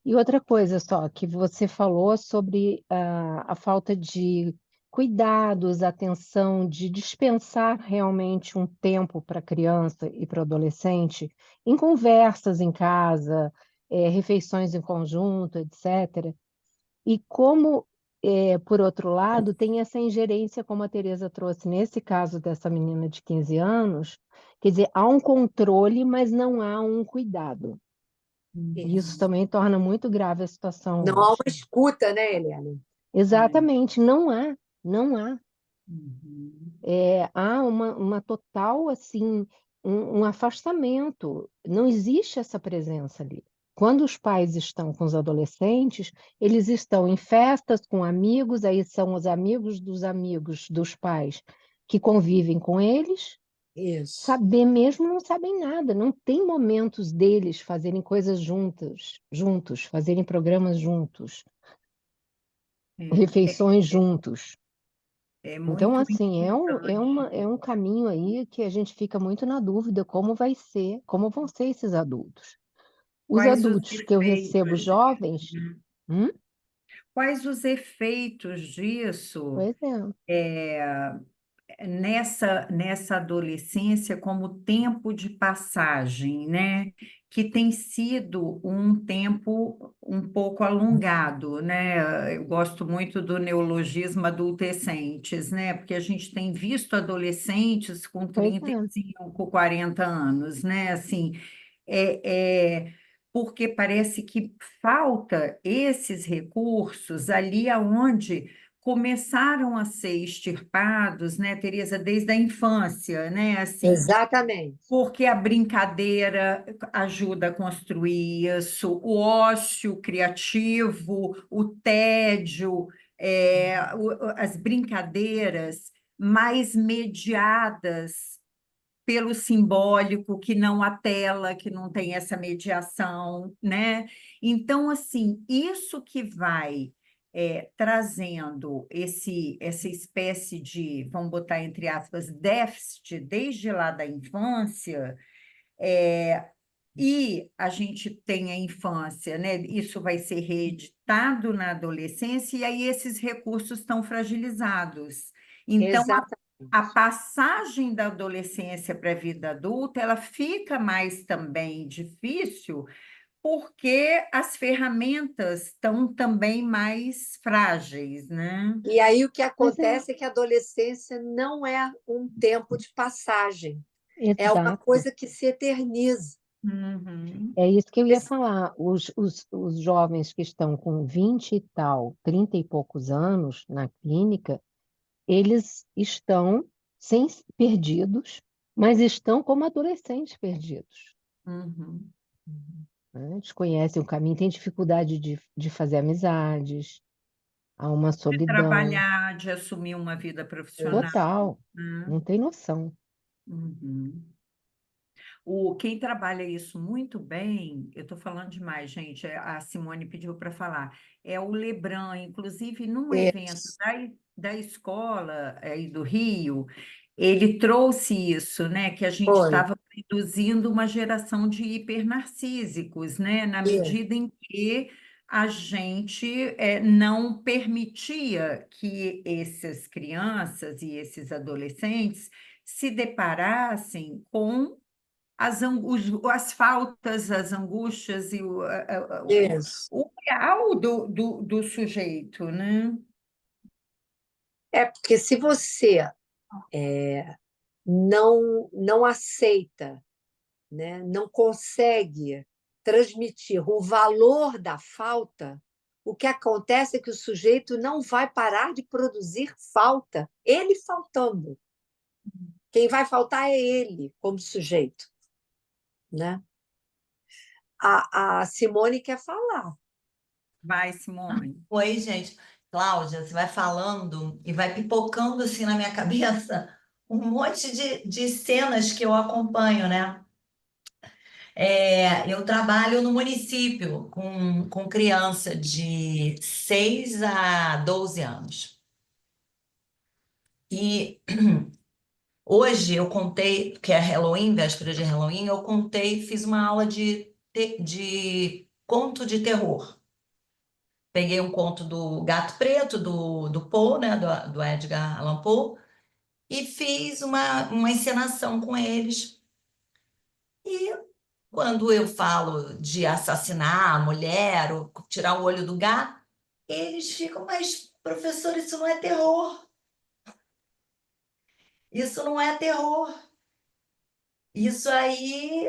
E outra coisa só, que você falou sobre a falta de cuidados, atenção, de dispensar realmente um tempo para a criança e para o adolescente, em conversas em casa, refeições em conjunto, etc. E como, por outro lado, tem essa ingerência, como a Teresa trouxe nesse caso dessa menina de 15 anos, quer dizer, há um controle, mas não há um cuidado. E isso Isso. também torna muito grave a situação Não há uma hoje. escuta, né, Helena? Exatamente, não há, não há. Uhum. Há uma total, assim, um afastamento. Não existe essa presença ali. Quando os pais estão com os adolescentes, eles estão em festas com amigos, aí são os amigos dos pais que convivem com eles. Isso. Saber mesmo não sabem nada, não tem momentos deles fazerem coisas juntos, fazerem programas juntos, É, refeições juntos. é Então, muito assim, importante. é um caminho aí que a gente fica muito na dúvida como vai ser, como vão ser esses adultos. Os Quais os adultos que eu recebo efeitos? jovens, Uhum. hum? quais os efeitos disso Pois é. nessa adolescência como tempo de passagem, né? Que tem sido um tempo um pouco alongado, né? Eu gosto muito do neologismo adolescentes, né? Porque a gente tem visto adolescentes com Pois 35, 40 anos, né? Assim, porque parece que falta esses recursos ali aonde começaram a ser extirpados, né, Teresa, desde a infância, né, assim, Exatamente. porque a brincadeira ajuda a construir isso, o ócio criativo, o tédio, as brincadeiras mais mediadas pelo simbólico, que não a tela, que não tem essa mediação, né? Então, assim, isso que vai trazendo essa espécie de, vamos botar entre aspas, déficit desde lá da infância, e a gente tem a infância, né? Isso vai ser reeditado na adolescência, e aí esses recursos estão fragilizados. Então, Exatamente. a passagem da adolescência para a vida adulta, ela fica mais também difícil, porque as ferramentas estão também mais frágeis, né? E aí o que Pois é, acontece é que a adolescência não é um tempo de passagem, é uma exato. coisa que se eterniza. Uhum. É isso que eu ia falar. Os jovens que estão com 20 e tal, 30 e poucos anos na clínica, eles estão sem perdidos, mas estão como adolescentes perdidos, Uhum. né? Desconhecem o caminho, têm dificuldade de fazer amizades, há uma De solidão trabalhar, de assumir uma vida profissional, total, né? não tem noção. Uhum. Quem trabalha isso muito bem, eu estou falando demais, gente, a Simone pediu para falar, é o Lebran, inclusive num evento Isso. da escola aí do Rio, ele trouxe isso, né, que a gente Foi. estava produzindo uma geração de hipernarcísicos, né, na Isso. medida em que a gente não permitia que essas crianças e esses adolescentes se deparassem com as faltas, as angústias e Isso. o real do sujeito, né? É porque se você não aceita, né, não consegue transmitir o valor da falta, o que acontece é que o sujeito não vai parar de produzir falta, ele faltando. Quem vai faltar é ele, como sujeito, né? A Simone quer falar. Vai, Simone. Oi, gente. Cláudia, você vai falando e vai pipocando assim na minha cabeça um monte de cenas que eu acompanho, né? Eu trabalho no município com criança de 6 a 12 anos. E hoje eu contei, que é Halloween, véspera de Halloween, eu contei, fiz uma aula de conto de terror. Peguei um conto do Gato Preto, do Poe, né, do Edgar Allan Poe, e fiz uma encenação com eles. E quando eu falo de assassinar a mulher ou tirar o olho do gato, eles ficam, mas, professor, isso não é terror. Isso não é terror. Isso aí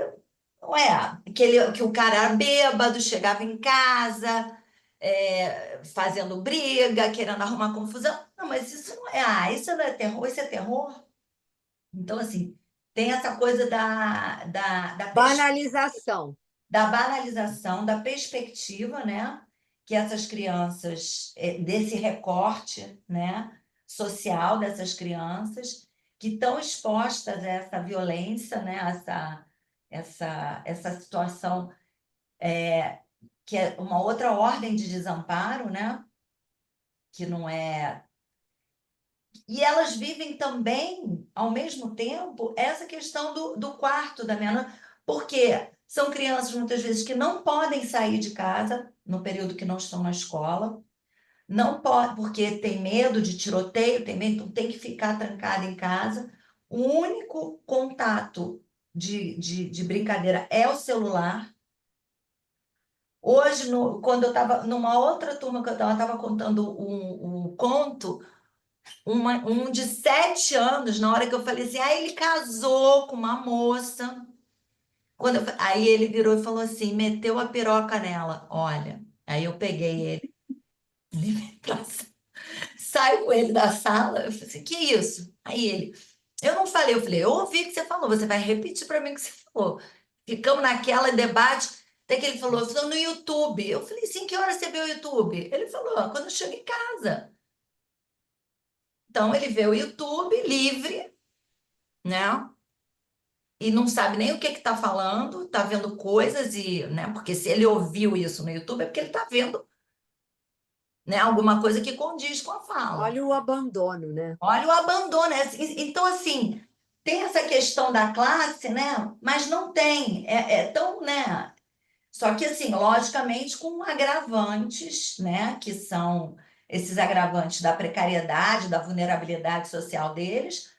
não é. Que o cara era bêbado, chegava em casa, fazendo briga, querendo arrumar confusão. Não, mas isso não é. Ah, isso não é terror, isso é terror. Então, assim, tem essa coisa Banalização. da banalização, da perspectiva, né? Que essas crianças, desse recorte, né? Social dessas crianças, que estão expostas a essa violência, né? Essa situação que é uma outra ordem de desamparo, né? Que não é. E elas vivem também, ao mesmo tempo, essa questão do quarto da menor, porque são crianças, muitas vezes, que não podem sair de casa no período que não estão na escola, não pode, porque tem medo de tiroteio, tem medo, então tem que ficar trancada em casa. O único contato de brincadeira é o celular. Hoje, quando eu estava numa outra turma que eu estava contando um conto, um de 7 anos, na hora que eu falei assim, ele casou com uma moça. Aí ele virou e falou assim, meteu a piroca nela. Olha, aí eu peguei ele, levei pra sala, saio com ele da sala, eu falei assim, que isso? Aí ele, eu não falei, eu falei, eu ouvi o que você falou, você vai repetir para mim o que você falou. Ficamos naquela debate, até que ele falou, estou no YouTube. Eu falei, sim, que hora você vê o YouTube? Ele falou, quando eu chego em casa. Então ele vê o YouTube livre, né? E não sabe nem o que está falando, está vendo coisas, né? Porque se ele ouviu isso no YouTube, é porque ele está vendo, né, alguma coisa que condiz com a fala. Olha o abandono, né? Olha o abandono. Então, assim, tem essa questão da classe, né? Mas não tem. É tão, né? Só que, assim, logicamente, com agravantes, né? Que são esses agravantes da precariedade, da vulnerabilidade social deles.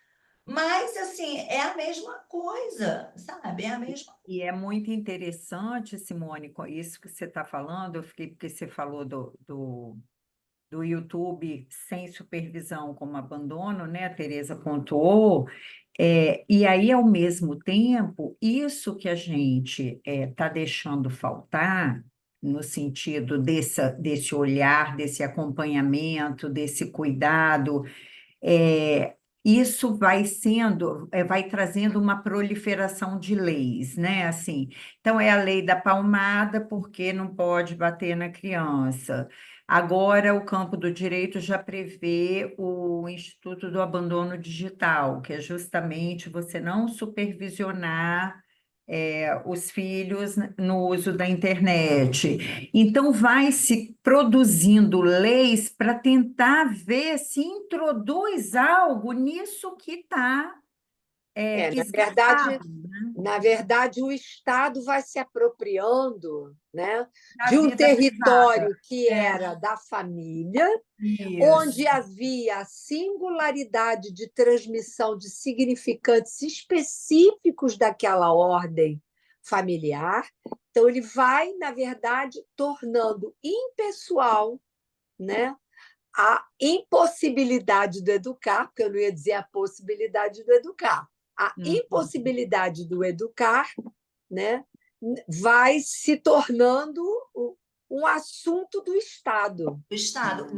Mas, assim, é a mesma coisa, sabe? É a mesma. E é muito interessante, Simone, com isso que você está falando, eu fiquei, porque você falou do YouTube sem supervisão como abandono, né? A Tereza pontuou. E aí, ao mesmo tempo, isso que a gente está deixando faltar, no sentido desse olhar, desse acompanhamento, desse cuidado, é, isso vai sendo, vai trazendo uma proliferação de leis, né? Assim, então é a lei da palmada, porque não pode bater na criança. Agora, o campo do direito já prevê o Instituto do Abandono Digital, que é justamente você não supervisionar os filhos no uso da internet. Então, vai se produzindo leis para tentar ver se introduz algo nisso que está É, esgotado, né? na verdade, o Estado vai se apropriando, né, Da de um vida privada. território que É, era da família, onde isso. havia a singularidade de transmissão de significantes específicos daquela ordem familiar. Então, ele vai, na verdade, tornando impessoal, né, a impossibilidade do educar, porque eu não ia dizer a possibilidade do educar, a Uhum. impossibilidade do educar, né, vai se tornando um assunto do Estado. O Estado.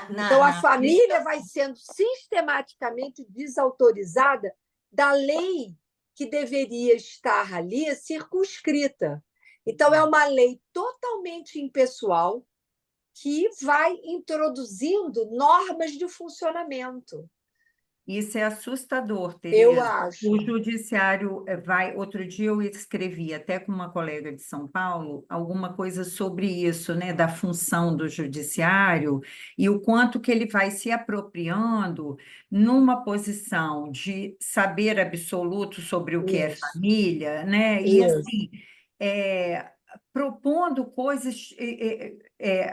Então, a família vai sendo sistematicamente desautorizada da lei que deveria estar ali circunscrita. Então, é uma lei totalmente impessoal que vai introduzindo normas de funcionamento. Isso é assustador, Eu Tereza. O acho. judiciário vai. Outro dia eu escrevi até com uma colega de São Paulo alguma coisa sobre isso, né, da função do judiciário e o quanto que ele vai se apropriando numa posição de saber absoluto sobre o que é Isso, família, né? E isso. assim, propondo coisas.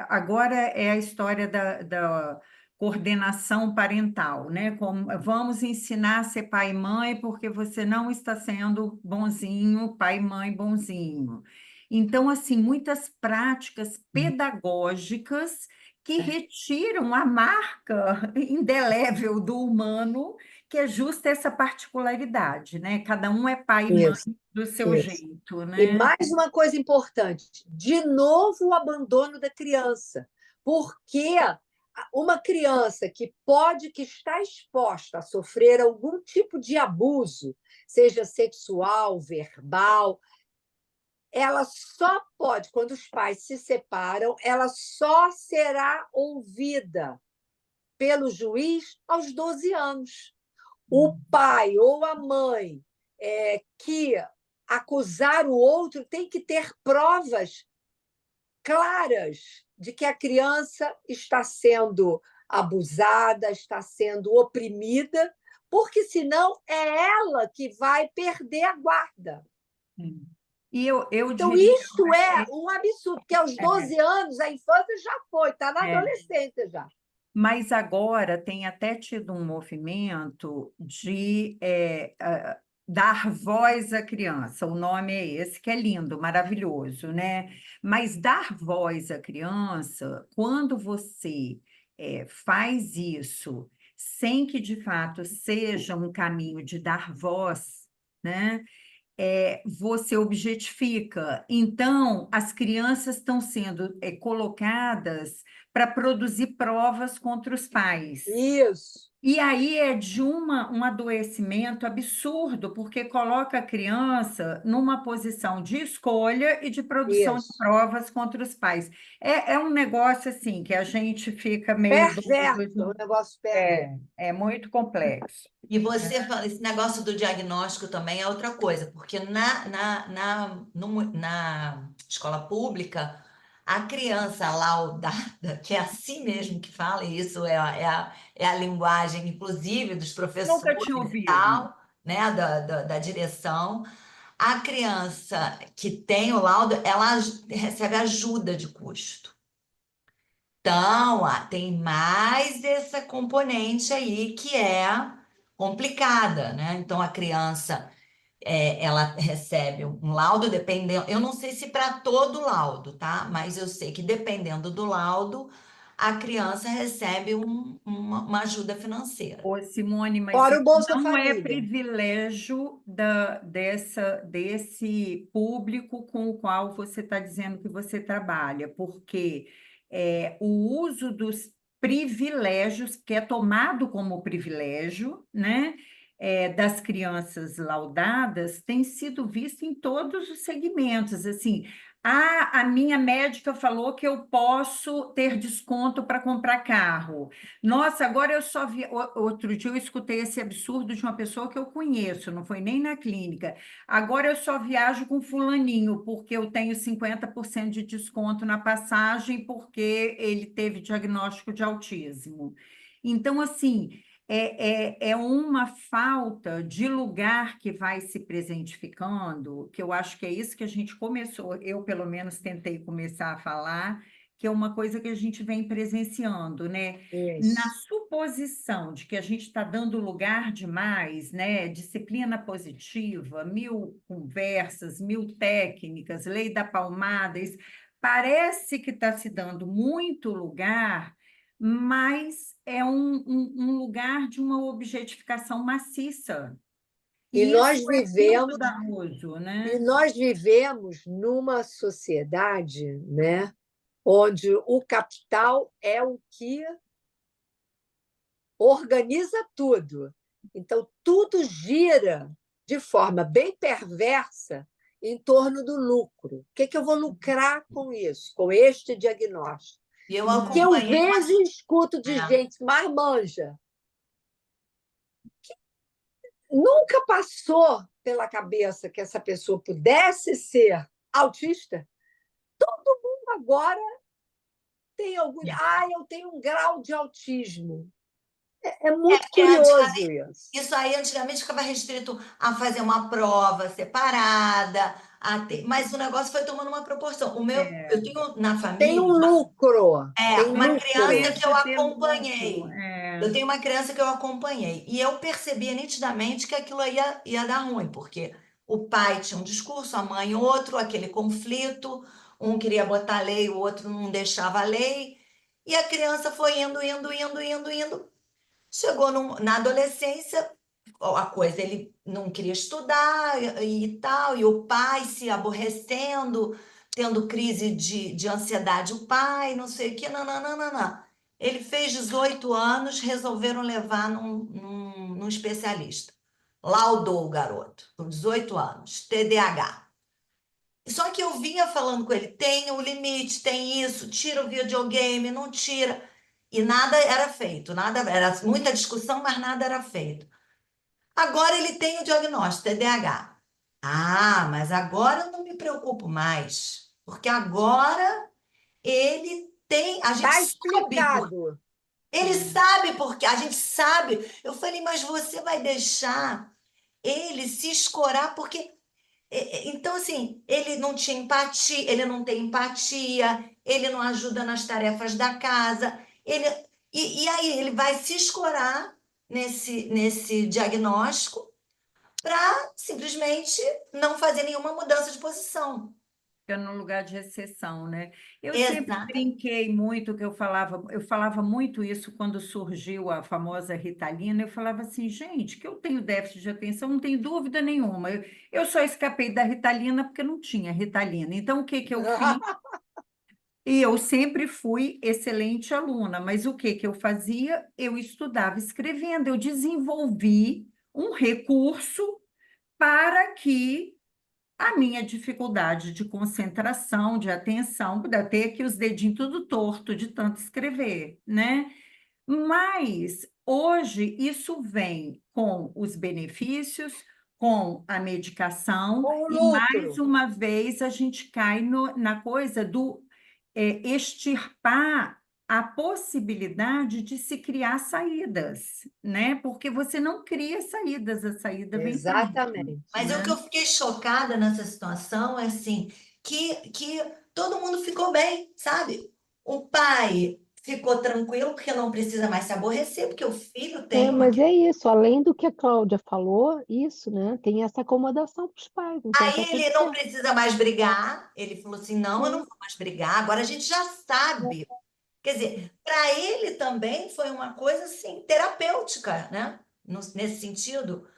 Agora é a história da coordenação parental, né? Como, vamos ensinar a ser pai e mãe porque você não está sendo bonzinho, pai e mãe bonzinho. Então, assim, muitas práticas pedagógicas que retiram a marca indelével do humano, que é justa essa particularidade, né? Cada um é pai e mãe Isso, do seu isso. jeito, E né? mais uma coisa importante: de novo o abandono da criança. Porque uma criança que está exposta a sofrer algum tipo de abuso, seja sexual, verbal, ela só pode, quando os pais se separam, ela só será ouvida pelo juiz aos 12 anos. O pai ou a mãe que acusar o outro tem que ter provas claras de que a criança está sendo abusada, está sendo oprimida, porque senão é ela que vai perder a guarda. E eu Então, diria, isso é um absurdo, porque aos 12 anos a infância já foi, está na adolescência já. mas agora tem até tido um movimento de dar voz à criança. O nome é esse, que é lindo, maravilhoso, né? Mas dar voz à criança, quando você faz isso sem que de fato seja um caminho de dar voz, né? Você objetifica. Então, as crianças estão sendo colocadas para produzir provas contra os pais. Isso. E aí é de um adoecimento absurdo, porque coloca a criança numa posição de escolha e de produção de Isso. provas contra os pais. É um negócio assim que a gente fica meio Perverso, doido. um negócio perverso. É muito complexo. E você fala, esse negócio do diagnóstico também é outra coisa, porque na escola pública, a criança laudada, que é assim mesmo que fala, e isso é a linguagem, inclusive, dos Nunca professores tinha e ouvido. tal, né, da direção, a criança que tem o laudo, ela recebe ajuda de custo. Então, tem mais essa componente aí que é complicada, né? Então, a criança, ela recebe um laudo, dependendo. Eu não sei se para todo laudo, tá? Mas eu sei que dependendo do laudo, a criança recebe uma ajuda financeira. Ô, Simone, mas Fora o isso Bolsa não é Família. privilégio desse público com o qual você está dizendo que você trabalha, porque o uso dos privilégios, que é tomado como privilégio, né, das crianças laudadas, tem sido visto em todos os segmentos. Assim, a minha médica falou que eu posso ter desconto para comprar carro. Nossa, agora eu só vi. Outro dia eu escutei esse absurdo de uma pessoa que eu conheço, não foi nem na clínica. Agora eu só viajo com fulaninho, porque eu tenho 50% de desconto na passagem, porque ele teve diagnóstico de autismo. Então, assim, é uma falta de lugar que vai se presentificando, que eu acho que é isso que a gente começou, eu pelo menos tentei começar a falar, que é uma coisa que a gente vem presenciando, né? Na Isso. suposição de que a gente está dando lugar demais, né? Disciplina positiva, 1000 conversas, 1000 técnicas, lei da palmada, parece que está se dando muito lugar, mas é um lugar de uma objetificação maciça. E E isso nós é muito vivemos, danoso, e né? nós vivemos numa sociedade, né, onde o capital é o que organiza tudo. Então, tudo gira de forma bem perversa em torno do lucro. O que eu vou lucrar com isso, com este diagnóstico? E eu Que eu acompanhei uma. vejo e escuto de É. gente marmanja. Nunca passou pela cabeça que essa pessoa pudesse ser autista? Todo mundo agora tem algum. Ah, eu tenho um grau de autismo. É muito Porque curioso isso. isso aí antigamente ficava restrito a fazer uma prova separada, mas o negócio foi tomando uma proporção. Eu tenho na Tem um família lucro. Tem uma lucro. criança que eu Precisa ter lucro. acompanhei. Eu tenho uma criança que eu acompanhei e eu percebia nitidamente que aquilo ia dar ruim, porque o pai tinha um discurso, a mãe outro, aquele conflito, um queria botar lei, o outro não deixava a lei, e a criança foi indo, indo, indo, indo, indo. Chegou na adolescência, a coisa, ele não queria estudar e tal, e o pai se aborrecendo, tendo crise de ansiedade, o pai, não sei o quê, não, não, não, não, não. Ele fez 18 anos, resolveram levar num especialista. Laudou o garoto, com 18 anos, TDAH. Só que eu vinha falando com ele, tem o limite, tem isso, tira o videogame, não tira. E nada era feito, nada era muita discussão, mas nada era feito. Agora ele tem o diagnóstico, TDAH. Ah, mas agora eu não me preocupo mais, porque agora ele tem, a gente Está sabe, explicado. ele sabe porque a gente sabe. Eu falei, mas você vai deixar ele se escorar porque Então, assim, ele não tinha empatia, ele não tem empatia, ele não ajuda nas tarefas da casa, e aí ele vai se escorar nesse diagnóstico para simplesmente não fazer nenhuma mudança de posição. Fica no lugar de exceção, né? Eu sempre Exatamente. brinquei muito que eu falava muito isso quando surgiu a famosa Ritalina. Eu falava assim, gente, que eu tenho déficit de atenção, não tenho dúvida nenhuma. Eu só escapei da Ritalina porque não tinha Ritalina. Então, o que que eu fiz? E eu sempre fui excelente aluna, mas o que que eu fazia? Eu estudava escrevendo, eu desenvolvi um recurso para que a minha dificuldade de concentração, de atenção, de ter aqui os dedinhos tudo torto de tanto escrever, né? Mas hoje isso vem com os benefícios, com a medicação, Com o e mais lucro. uma vez a gente cai na coisa do extirpar a possibilidade de se criar saídas, né? Porque você não cria saídas, a saída vem sempre, Exatamente. Mas o que né? eu fiquei chocada nessa situação é assim, que todo mundo ficou bem, sabe? O pai ficou tranquilo porque não precisa mais se aborrecer, porque o filho tem uma. Mas é isso, além do que a Cláudia falou, isso, né? Tem essa acomodação para os pais, então tá Aí tudo ele não certo. precisa mais brigar. Ele falou assim: não, eu não Sim. vou mais brigar. Agora a gente já sabe. Quer dizer, para ele também foi uma coisa assim, terapêutica, né? Nesse sentido.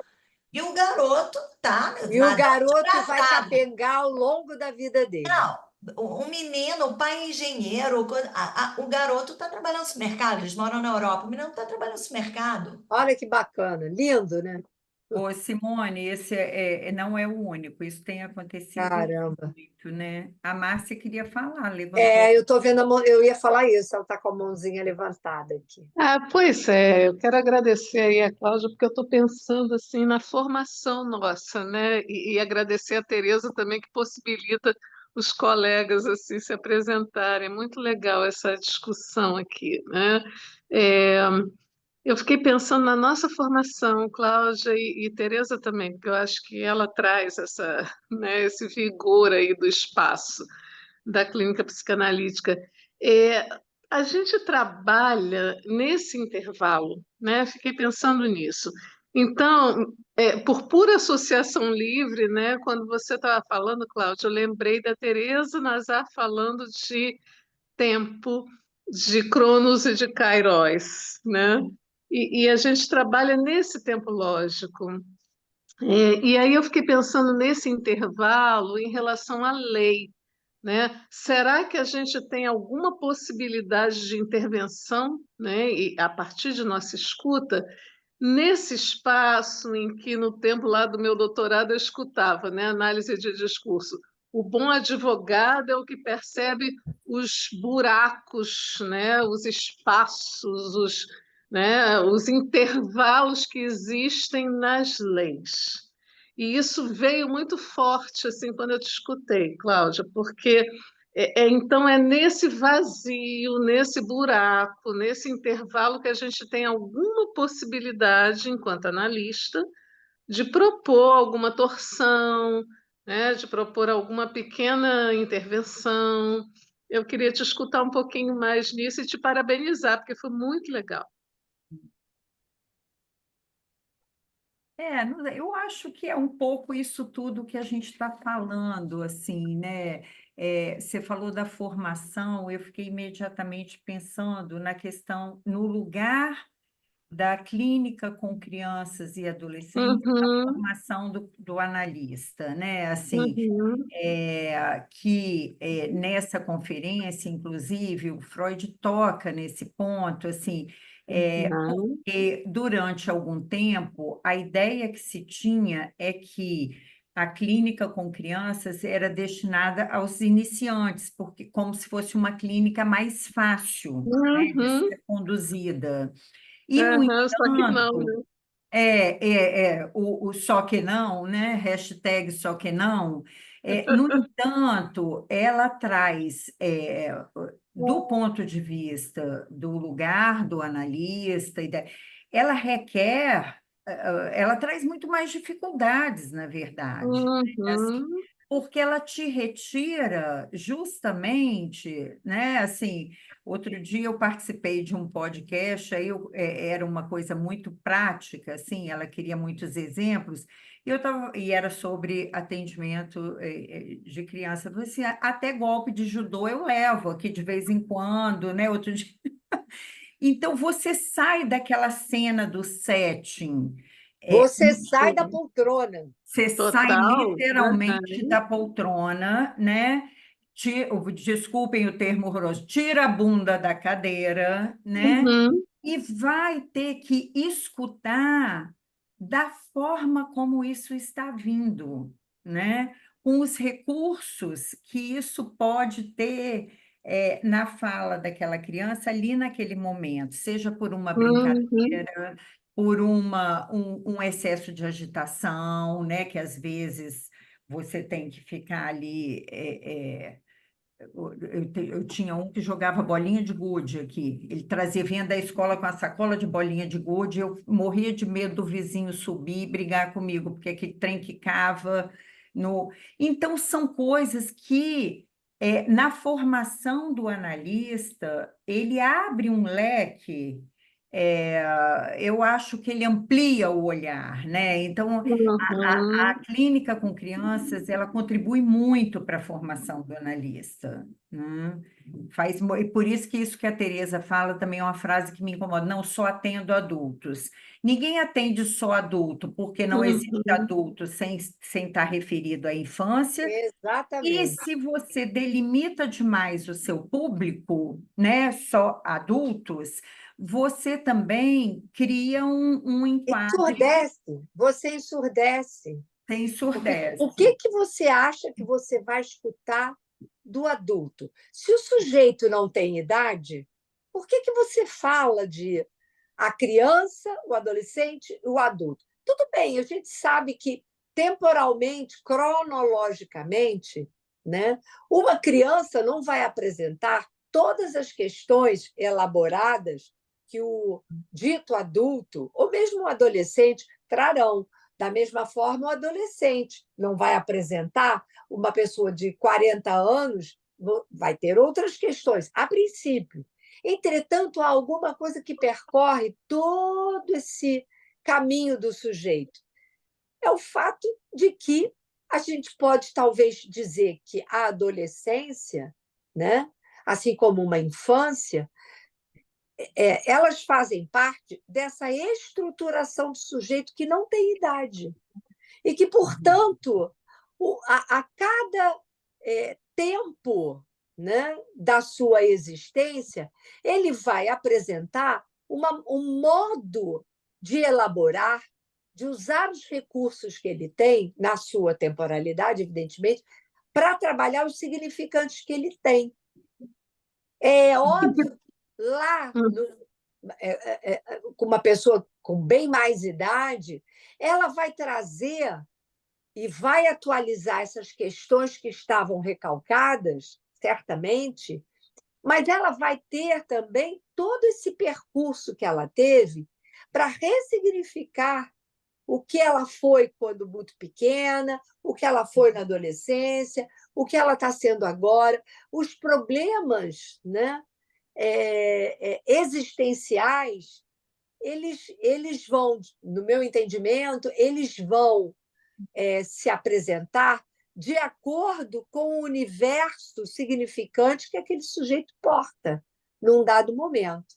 E o garoto tá E o nadando de garoto vai braçada. capengar ao longo da vida dele. Não, o menino, o pai é engenheiro, o garoto está trabalhando no mercado, eles moram na Europa, o menino está trabalhando no mercado. Olha que bacana, lindo, né? Ô, Simone, esse não é o único, isso tem acontecido Caramba. muito, né? A Márcia queria falar, levantou. Eu estou vendo a mão, eu ia falar isso, ela está com a mãozinha levantada aqui. Pois é, eu quero agradecer aí a Cláudia, porque eu estou pensando assim na formação nossa, né? E agradecer a Tereza também, que possibilita os colegas assim se apresentarem. É muito legal essa discussão aqui, né? É, eu fiquei pensando na nossa formação, Cláudia e Tereza também, porque eu acho que ela traz né, esse vigor aí do espaço da clínica psicanalítica. É, a gente trabalha nesse intervalo, né? Fiquei pensando nisso. Então, por pura associação livre, né? Quando você estava falando, Cláudia, eu lembrei da Tereza Nazar falando de tempo, de Cronos e de Kairos, né? E a gente trabalha nesse tempo lógico. E aí eu fiquei pensando nesse intervalo em relação à lei, né? Será que a gente tem alguma possibilidade de intervenção, né? E a partir de nossa escuta, nesse espaço em que no tempo lá do meu doutorado eu escutava, né? Análise de discurso. O bom advogado é o que percebe os buracos, né? Os espaços, os intervalos que existem nas leis. E isso veio muito forte assim quando eu te escutei, Cláudia, porque então é nesse vazio, nesse buraco, nesse intervalo que a gente tem alguma possibilidade, enquanto analista, de propor alguma torção, né, de propor alguma pequena intervenção. Eu queria te escutar um pouquinho mais nisso e te parabenizar, porque foi muito legal. Eu acho que é um pouco isso tudo que a gente está falando, assim, né? Você falou da formação, eu fiquei imediatamente pensando na questão, no lugar da clínica com crianças e adolescentes, na Uhum, formação do analista, né? Assim, uhum, nessa conferência, inclusive, o Freud toca nesse ponto, assim, uhum, porque durante algum tempo a ideia que se tinha é que a clínica com crianças era destinada aos iniciantes, porque como se fosse uma clínica mais fácil, né, de uhum, ser conduzida. E, no uhum, só que não, entanto, né? o só que não, né? Hashtag só que não. No entanto, ela traz, do ponto de vista do lugar do analista, ela requer ela traz muito mais dificuldades, na verdade, né? Assim, Uhum. porque ela te retira justamente, né? Assim, outro dia eu participei de um podcast, era uma coisa muito prática, assim, ela queria muitos exemplos, e era sobre atendimento de criança. Eu falei assim, até golpe de judô eu levo aqui de vez em quando, né? Outro dia. Então, você sai daquela cena do setting, Você sai da poltrona. você sai Total. literalmente Uhum. da poltrona, né? Desculpem o termo horroroso, tira a bunda da cadeira, né? Uhum. E vai ter que escutar da forma como isso está vindo, né? Com os recursos que isso pode ter na fala daquela criança ali naquele momento, seja por uma Uhum. brincadeira, por um excesso de agitação, né? Que às vezes você tem que ficar ali. Eu tinha um que jogava bolinha de gude aqui. Ele vinha da escola com a sacola de bolinha de gude. Eu morria de medo do vizinho subir e brigar comigo, porque aquele trem quicava no. Então, são coisas que, na formação do analista, ele abre um leque. Eu acho que ele amplia o olhar, né? Então, a Uhum. clínica com crianças, ela contribui muito para a formação do analista, né? E por isso que isso que a Tereza fala também é uma frase que me incomoda, não só atendo adultos. Ninguém atende só adulto, porque não existe Uhum. adulto sem estar referido à infância, e Exatamente. se você delimita demais o seu público, né, só adultos, você também cria um enquadre Ensurdece, você ensurdece. sem Porque surdez. o que que você acha que você vai escutar do adulto? Se o sujeito não tem idade, por que que você fala de a criança, o adolescente e o adulto? Tudo bem, a gente sabe que temporalmente, cronologicamente, né, uma criança não vai apresentar todas as questões elaboradas que o dito adulto, ou mesmo o adolescente, trarão. Da mesma forma, o adolescente não vai apresentar uma pessoa de 40 anos, vai ter outras questões, a princípio. Entretanto, há alguma coisa que percorre todo esse caminho do sujeito. É o fato de que a gente pode talvez dizer que a adolescência, né, assim como uma infância, elas fazem parte dessa estruturação do sujeito que não tem idade e que, portanto, a cada tempo, né, da sua existência, ele vai apresentar um modo de elaborar, de usar os recursos que ele tem, na sua temporalidade, evidentemente, para trabalhar os significantes que ele tem. É óbvio que lá, com uma pessoa com bem mais idade, ela vai trazer e vai atualizar essas questões que estavam recalcadas, certamente, mas ela vai ter também todo esse percurso que ela teve para ressignificar o que ela foi quando muito pequena, o que ela foi na adolescência, o que ela está sendo agora, os problemas, né, existenciais, eles vão, no meu entendimento, eles vão se apresentar de acordo com o universo significante que aquele sujeito porta num dado momento,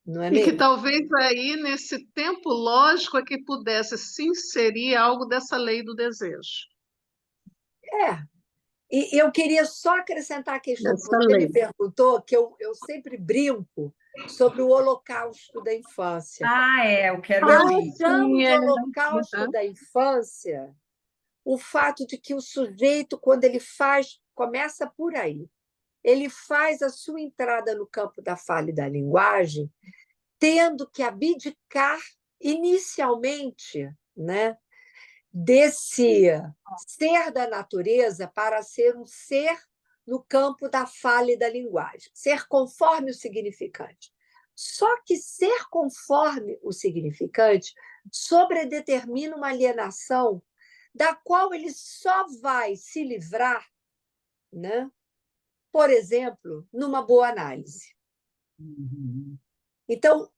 não é E que mesmo? talvez aí, nesse tempo lógico, é que pudesse se inserir algo dessa lei do desejo, É. E eu queria só acrescentar a questão que dessa você me lei. perguntou, que eu sempre brinco sobre o Holocausto da infância. Eu quero Eu ouvir. chamo Sim, de é. Holocausto Uhum. da infância o fato de que o sujeito, quando ele faz, começa por aí, ele faz a sua entrada no campo da fala e da linguagem, tendo que abdicar inicialmente, né, desse ser da natureza para ser um ser no campo da fala e da linguagem, ser conforme o significante. Só que ser conforme o significante sobredetermina uma alienação da qual ele só vai se livrar, né? Por exemplo, numa boa análise. Então,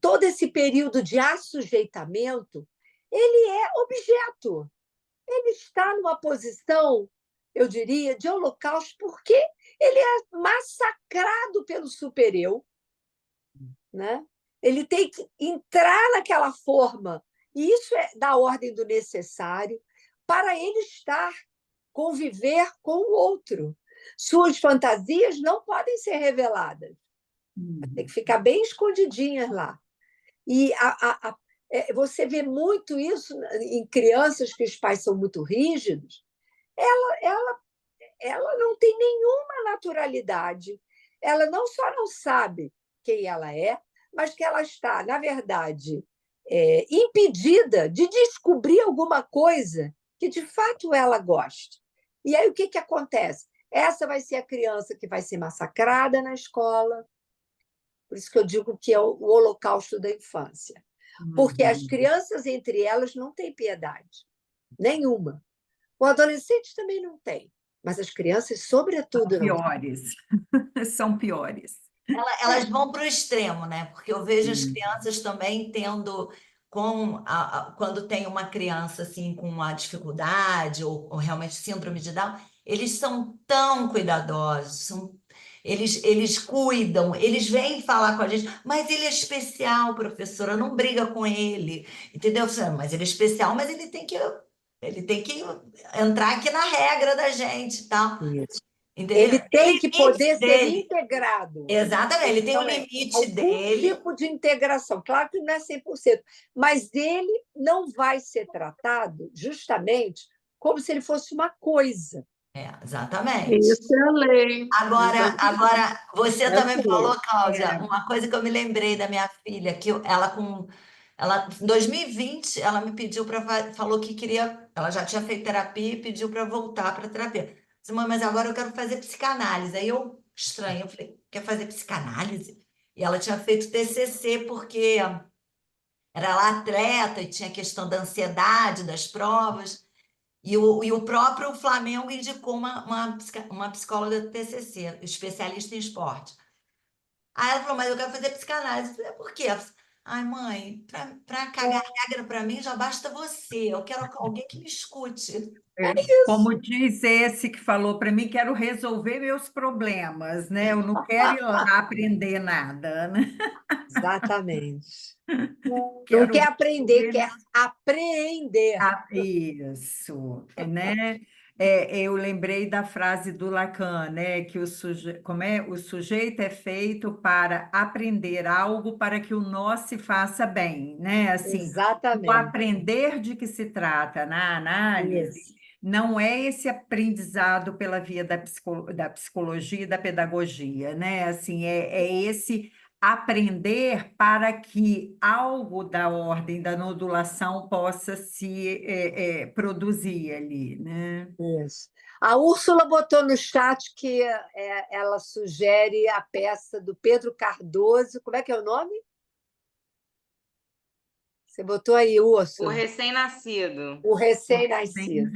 todo esse período de assujeitamento, ele é objeto. Ele está numa posição, eu diria, de holocausto, porque ele é massacrado pelo super-eu, né? Ele tem que entrar naquela forma, e isso é da ordem do necessário, para ele conviver com o outro. Suas fantasias não podem ser reveladas. Tem que ficar bem escondidinhas lá. E você vê muito isso em crianças que os pais são muito rígidos. Ela não tem nenhuma naturalidade. Ela não só não sabe quem ela é, mas que ela está, na verdade, impedida de descobrir alguma coisa que, de fato, ela gosta. E aí o que acontece? Essa vai ser a criança que vai ser massacrada na escola. Por isso que eu digo que é o holocausto da infância. Porque as crianças, entre elas, não têm piedade. Nenhuma. O adolescente também não tem. Mas as crianças, sobretudo, São piores. São piores. Elas vão para o extremo, né? Porque eu vejo as crianças também tendo, quando tem uma criança assim com uma dificuldade ou realmente síndrome de Down, eles são tão cuidadosos, eles cuidam, eles vêm falar com a gente, mas ele é especial, professora, não briga com ele, entendeu? Mas ele é especial, mas ele tem que entrar aqui na regra da gente e tal. Isso. Entendeu? Ele tem que poder ser dele. integrado. Exatamente, ele tem o Então, limite algum dele. tipo de integração. Claro que não é 100%, mas ele não vai ser tratado justamente como se ele fosse uma coisa. Exatamente. Isso é a lei. Agora, você também falou, Cláudia, É. uma coisa que eu me lembrei da minha filha, que ela em 2020, ela me pediu falou que queria, ela já tinha feito terapia e pediu para voltar para terapia. Disse, mãe, mas agora eu quero fazer psicanálise. Aí eu estranho, eu falei, quer fazer psicanálise? E ela tinha feito TCC porque era lá atleta e tinha questão da ansiedade das provas. E o próprio Flamengo indicou uma psicóloga do TCC, especialista em esporte. Aí ela falou, mas eu quero fazer psicanálise. Eu falei, por quê? Ela falou, ai, mãe, para cagar regra para mim já basta você. Eu quero alguém que me escute. Como diz esse que falou para mim, quero resolver meus problemas, né? Eu não quero ir lá aprender nada, né? Exatamente. Não Quero quer aprender, resolver quer apreender. Isso, né? Eu lembrei da frase do Lacan, né? Que o sujeito é feito para aprender algo para que o nó se faça bem, né? Assim, o Exatamente. aprender de que se trata na análise Isso. não é esse aprendizado pela via da psicologia e da pedagogia, né? Assim, é esse aprender para que algo da ordem da nodulação possa se produzir ali, né? Isso. A Úrsula botou no chat que ela sugere a peça do Pedro Cardoso. Como é que é o nome? Você botou aí, O Úrsula. recém-nascido. O recém-nascido.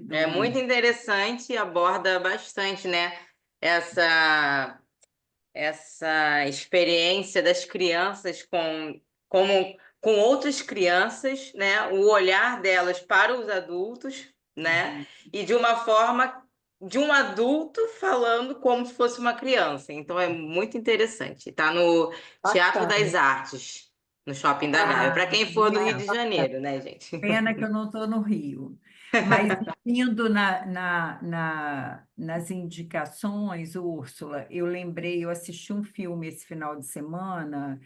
É muito interessante e aborda bastante, né? Essa experiência das crianças com outras crianças, né? O olhar delas para os adultos, né? E de uma forma de um adulto falando como se fosse uma criança. Então é muito interessante. Está no Teatro Bacana. das Artes, no Shopping da Gávea. Para quem for do Rio de Janeiro, né, gente? Pena que eu não estou no Rio. Mas indo nas indicações, Úrsula, eu assisti um filme esse final de semana,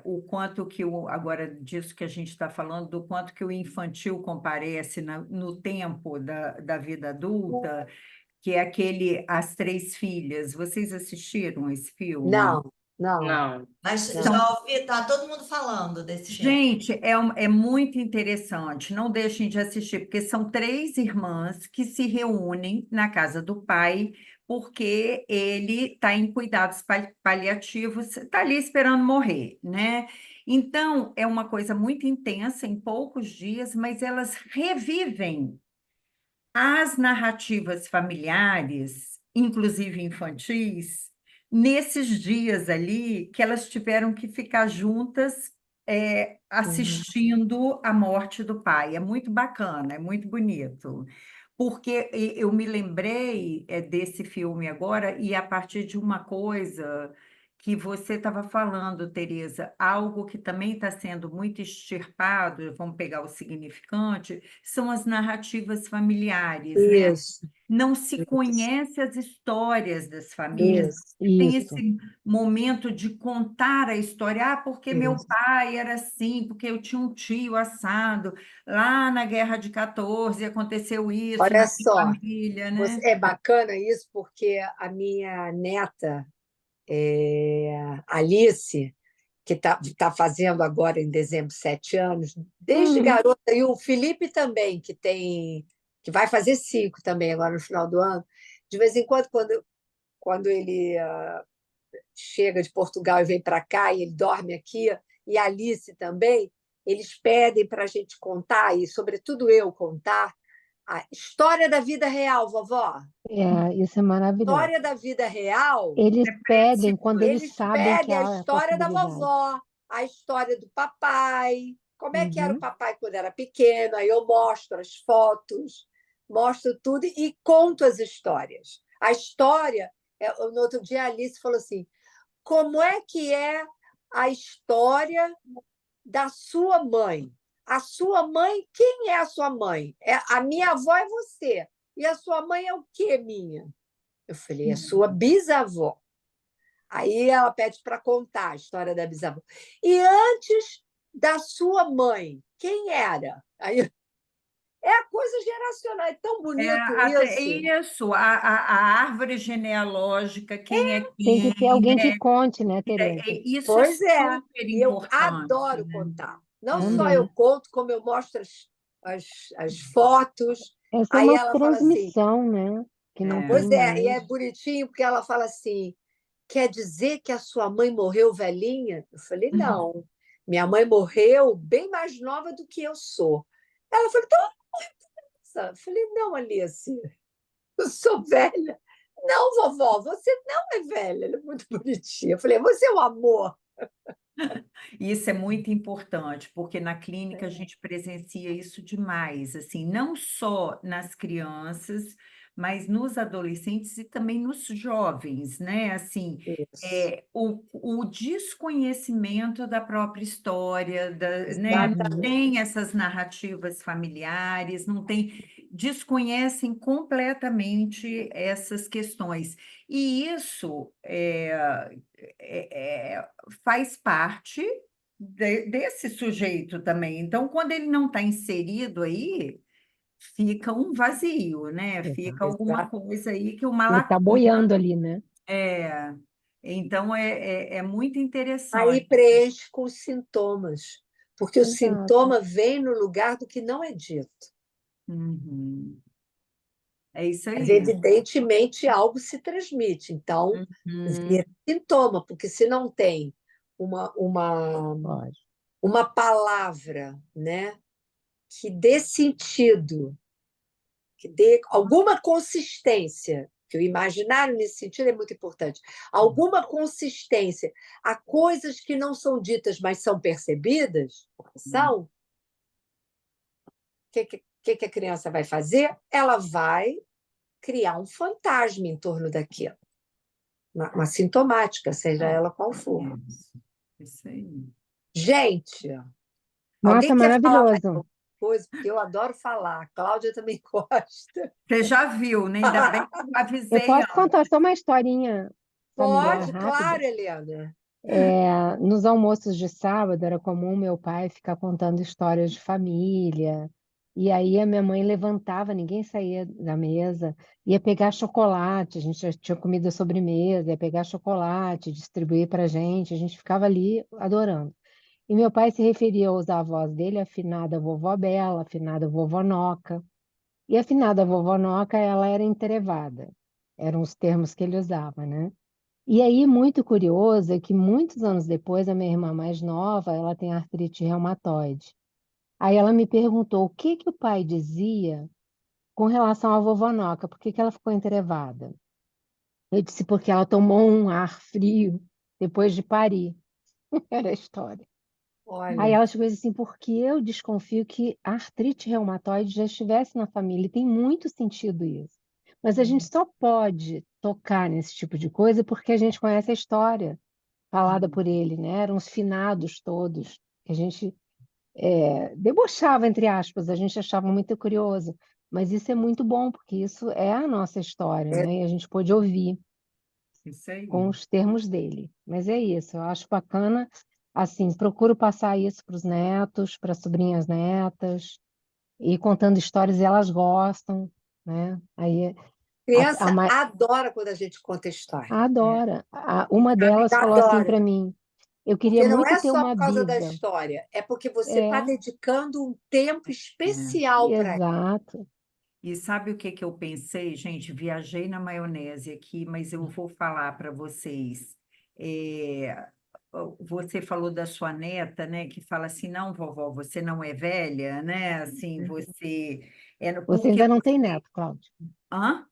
o quanto que agora disso que a gente está falando, do quanto que o infantil comparece no tempo da vida adulta, que é aquele As Três Filhas. Vocês assistiram esse filme? Não. Não. Mas Não. já ouvi, tá todo mundo falando desse filme. Gente, é muito interessante, não deixem de assistir, porque são três irmãs que se reúnem na casa do pai porque ele está em cuidados paliativos, está ali esperando morrer, né? Então, é uma coisa muito intensa, em poucos dias, mas elas revivem as narrativas familiares, inclusive infantis, nesses dias ali que elas tiveram que ficar juntas, assistindo a morte do pai. É muito bacana, é muito bonito. Porque eu me lembrei desse filme agora, e a partir de uma coisa que você estava falando, Tereza, algo que também está sendo muito extirpado, vamos pegar o significante, são as narrativas familiares, né? Isso, Não se isso, conhece as histórias das famílias, isso, tem Isso. esse momento de contar a história, porque meu isso. pai era assim, porque eu tinha um tio assado, lá na Guerra de 14 aconteceu isso Olha na minha só, família, né? é bacana isso, porque a minha neta, Alice, que tá fazendo agora em dezembro 7 anos, desde Uhum. garota, e o Felipe também, que vai fazer 5 também agora no final do ano, de vez em quando, quando ele chega de Portugal e vem para cá, e ele dorme aqui, e a Alice também, eles pedem para a gente contar, e sobretudo eu contar, a história da vida real, vovó. Isso é maravilhoso. História da vida real, Eles É pedem quando eles eles sabem que pedem a há a história da possibilidade. vovó, a história do papai, como é que era o Uhum. papai quando era pequeno, aí eu mostro as fotos, mostro tudo e conto as histórias. A história, no outro dia a Alice falou assim, como é que é a história da sua mãe? A sua mãe, quem é a sua mãe? A minha avó é você. E a sua mãe é o quê, minha? Eu falei, é sua bisavó. Aí ela pede para contar a história da bisavó. E antes da sua mãe, quem era? Aí é a coisa geracional, é tão bonito Até isso. isso, a árvore genealógica, quem é Tem que ter quem, alguém que né? conte, né, Tereza? Isso é Pois é, super e eu importante, adoro né? contar. Não só eu Também. conto, como eu mostro as, as fotos. Essa é Aí uma ela fala assim, transmissão, né? Que não É. pois tem é, e é mais. bonitinho, porque ela fala assim, quer dizer que a sua mãe morreu velhinha? Eu falei, não, minha mãe morreu bem mais nova do que eu sou. Ela falou, então, eu falei, não, Alice, eu sou velha. Não, vovó, você não é velha. Ela é muito bonitinha. Eu falei, você é um amor. Isso é muito importante, porque na clínica a gente presencia isso demais, assim, não só nas crianças, mas nos adolescentes e também nos jovens, né? Assim, Isso, o desconhecimento da própria história, né? Não Uhum. tem essas narrativas familiares, não tem, desconhecem completamente essas questões. E isso faz parte desse sujeito também. Então, quando ele não está inserido aí, fica um vazio, né? Fica alguma exato. coisa aí que uma Ele está lacuna. boiando ali, né? É. Então, é muito Aí interessante. preenche com os sintomas, porque o Exato. sintoma vem no lugar do que não é dito. Uhum. É isso Mas, aí. evidentemente, algo se transmite. Então, Uhum. vira sintoma, porque se não tem uma, uma, Lógico. uma palavra, né, que dê sentido, que dê alguma consistência, que o imaginário nesse sentido é muito importante, alguma consistência a coisas que não são ditas, mas são percebidas, são, o que a criança vai fazer? Ela vai criar um fantasma em torno daquilo, uma sintomática, seja ela qual for. Isso aí. Gente, alguém Nossa, quer falar mais maravilhoso. alguma coisa? Porque eu adoro falar, a Cláudia também gosta. Você já viu, né? Ainda bem que eu Eu avisei posso contar antes. só uma historinha familiar Pode, rápida? claro, Helena. Nos almoços de sábado era comum meu pai ficar contando histórias de família. E aí a minha mãe levantava, ninguém saía da mesa, ia pegar chocolate, a gente já tinha comido a sobremesa, ia pegar chocolate, distribuir para a gente ficava ali adorando. E meu pai se referia aos avós dele, a finada vovó Bela, a finada vovó Noca. E a finada vovó Noca, ela era entrevada. Eram os termos que ele usava, né? E aí, muito curioso é que muitos anos depois, a minha irmã mais nova, ela tem artrite reumatoide. Aí ela me perguntou o que que o pai dizia com relação à vovó Noca, por que que ela ficou entrevada? Eu disse porque ela tomou um ar frio depois de parir. Era a história. Aí Olha, ela chegou e disse assim, porque eu desconfio que a artrite reumatoide já estivesse na família, e tem muito sentido isso. Mas a gente só pode tocar nesse tipo de coisa porque a gente conhece a história falada por ele, né? Eram os finados todos, que a gente debochava, entre aspas, a gente achava muito curioso. Mas isso é muito bom, porque isso é a nossa história, é, né? E a gente pôde ouvir Isso aí. com os termos dele. Mas é isso, eu acho bacana, assim, procuro passar isso para os netos, para as sobrinhas netas, e contando histórias, e elas gostam, né? Aí a criança mais adora quando a gente conta história, É. adora. E Uma sabe delas falou assim adora, para mim, eu queria porque não muito é ter só uma por causa da bisa. história, é porque você está É, dedicando um tempo especial para ela. exato. E sabe o que que eu pensei, gente? Viajei na maionese aqui, mas eu vou falar para vocês. É, você falou da sua neta, né? Que fala assim, não, vovó, você não é velha, né? Assim, você Você porque ainda não tem neto, Cláudia. hã?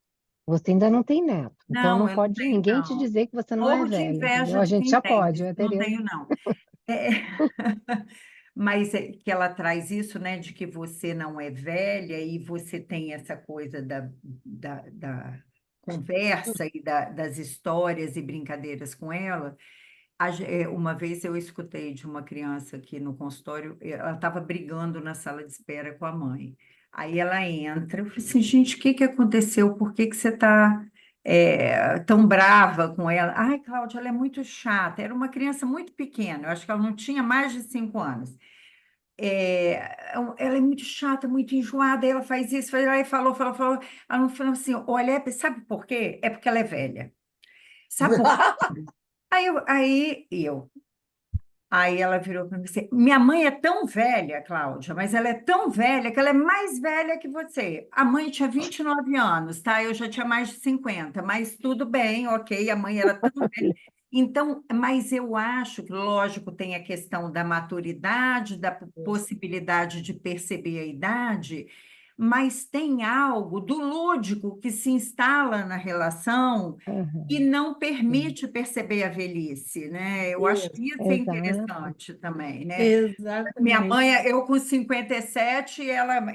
Você ainda não tem neto. Então Não, não eu não pode tenho, ninguém te não. dizer que você não é Morro de velha, entendeu? inveja A de gente quem já tem, pode, mas eu, não Tereza. tenho, não. É, mas é que ela traz isso, né, de que você não é velha e você tem essa coisa da conversa e das histórias e brincadeiras com ela. Uma vez eu escutei de uma criança aqui no consultório, ela estava brigando na sala de espera com a mãe. Aí ela entra, eu falei assim, gente, o que que aconteceu? Por que que você está tão brava com ela? Ai, Cláudia, ela é muito chata. Era uma criança muito pequena, eu acho que ela não tinha mais de 5 anos. Ela é muito chata, muito enjoada, aí ela faz isso, aí falou. Ela não falou assim, olha, sabe por quê? É porque ela é velha. Sabe por quê? Aí ela virou para mim assim, minha mãe é tão velha, Cláudia, mas ela é tão velha que ela é mais velha que você. A mãe tinha 29 anos, tá? Eu já tinha mais de 50, mas tudo bem, ok, a mãe era tão velha. Então, mas eu acho que, lógico, tem a questão da maturidade, da possibilidade de perceber a idade, mas tem algo do lúdico que se instala na relação e Aham, não sim. permite perceber a velhice, né? Eu acho Isso. que isso é Exato. interessante também, né? Minha Exatamente. mãe, eu com 57,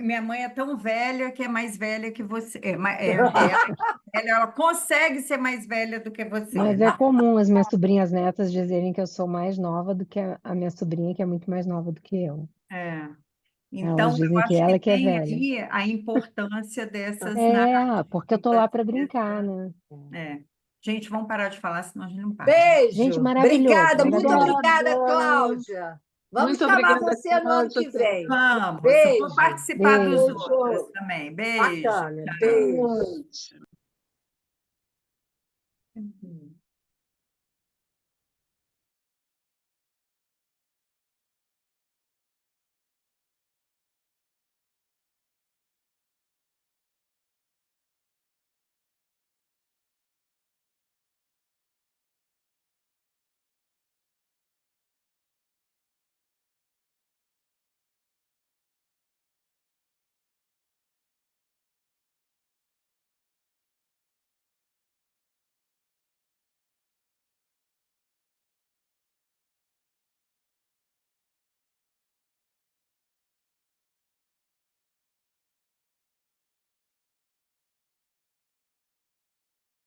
minha mãe é tão velha que é mais velha que você. Ela consegue ser mais velha do que você, Mas é né? comum as minhas sobrinhas netas dizerem que eu sou mais nova do que a minha sobrinha, que é muito mais nova do que eu. É. Elas Então, eu dizem que acho que ela que é tem velha. aí a importância dessas Porque eu tô narrativas. lá para brincar, né? É. Gente, vamos parar de falar, senão a gente não para. Gente, Beijo, maravilhoso, obrigada, muito maravilhoso. obrigada, Obrigada. Cláudia. Vamos Muito chamar obrigada, você no ano que Cláudia. vem. Vamos, vou Beijo, participar dos Beijo. outros Beijo. também. Beijo. bacana, Boa beijo. noite.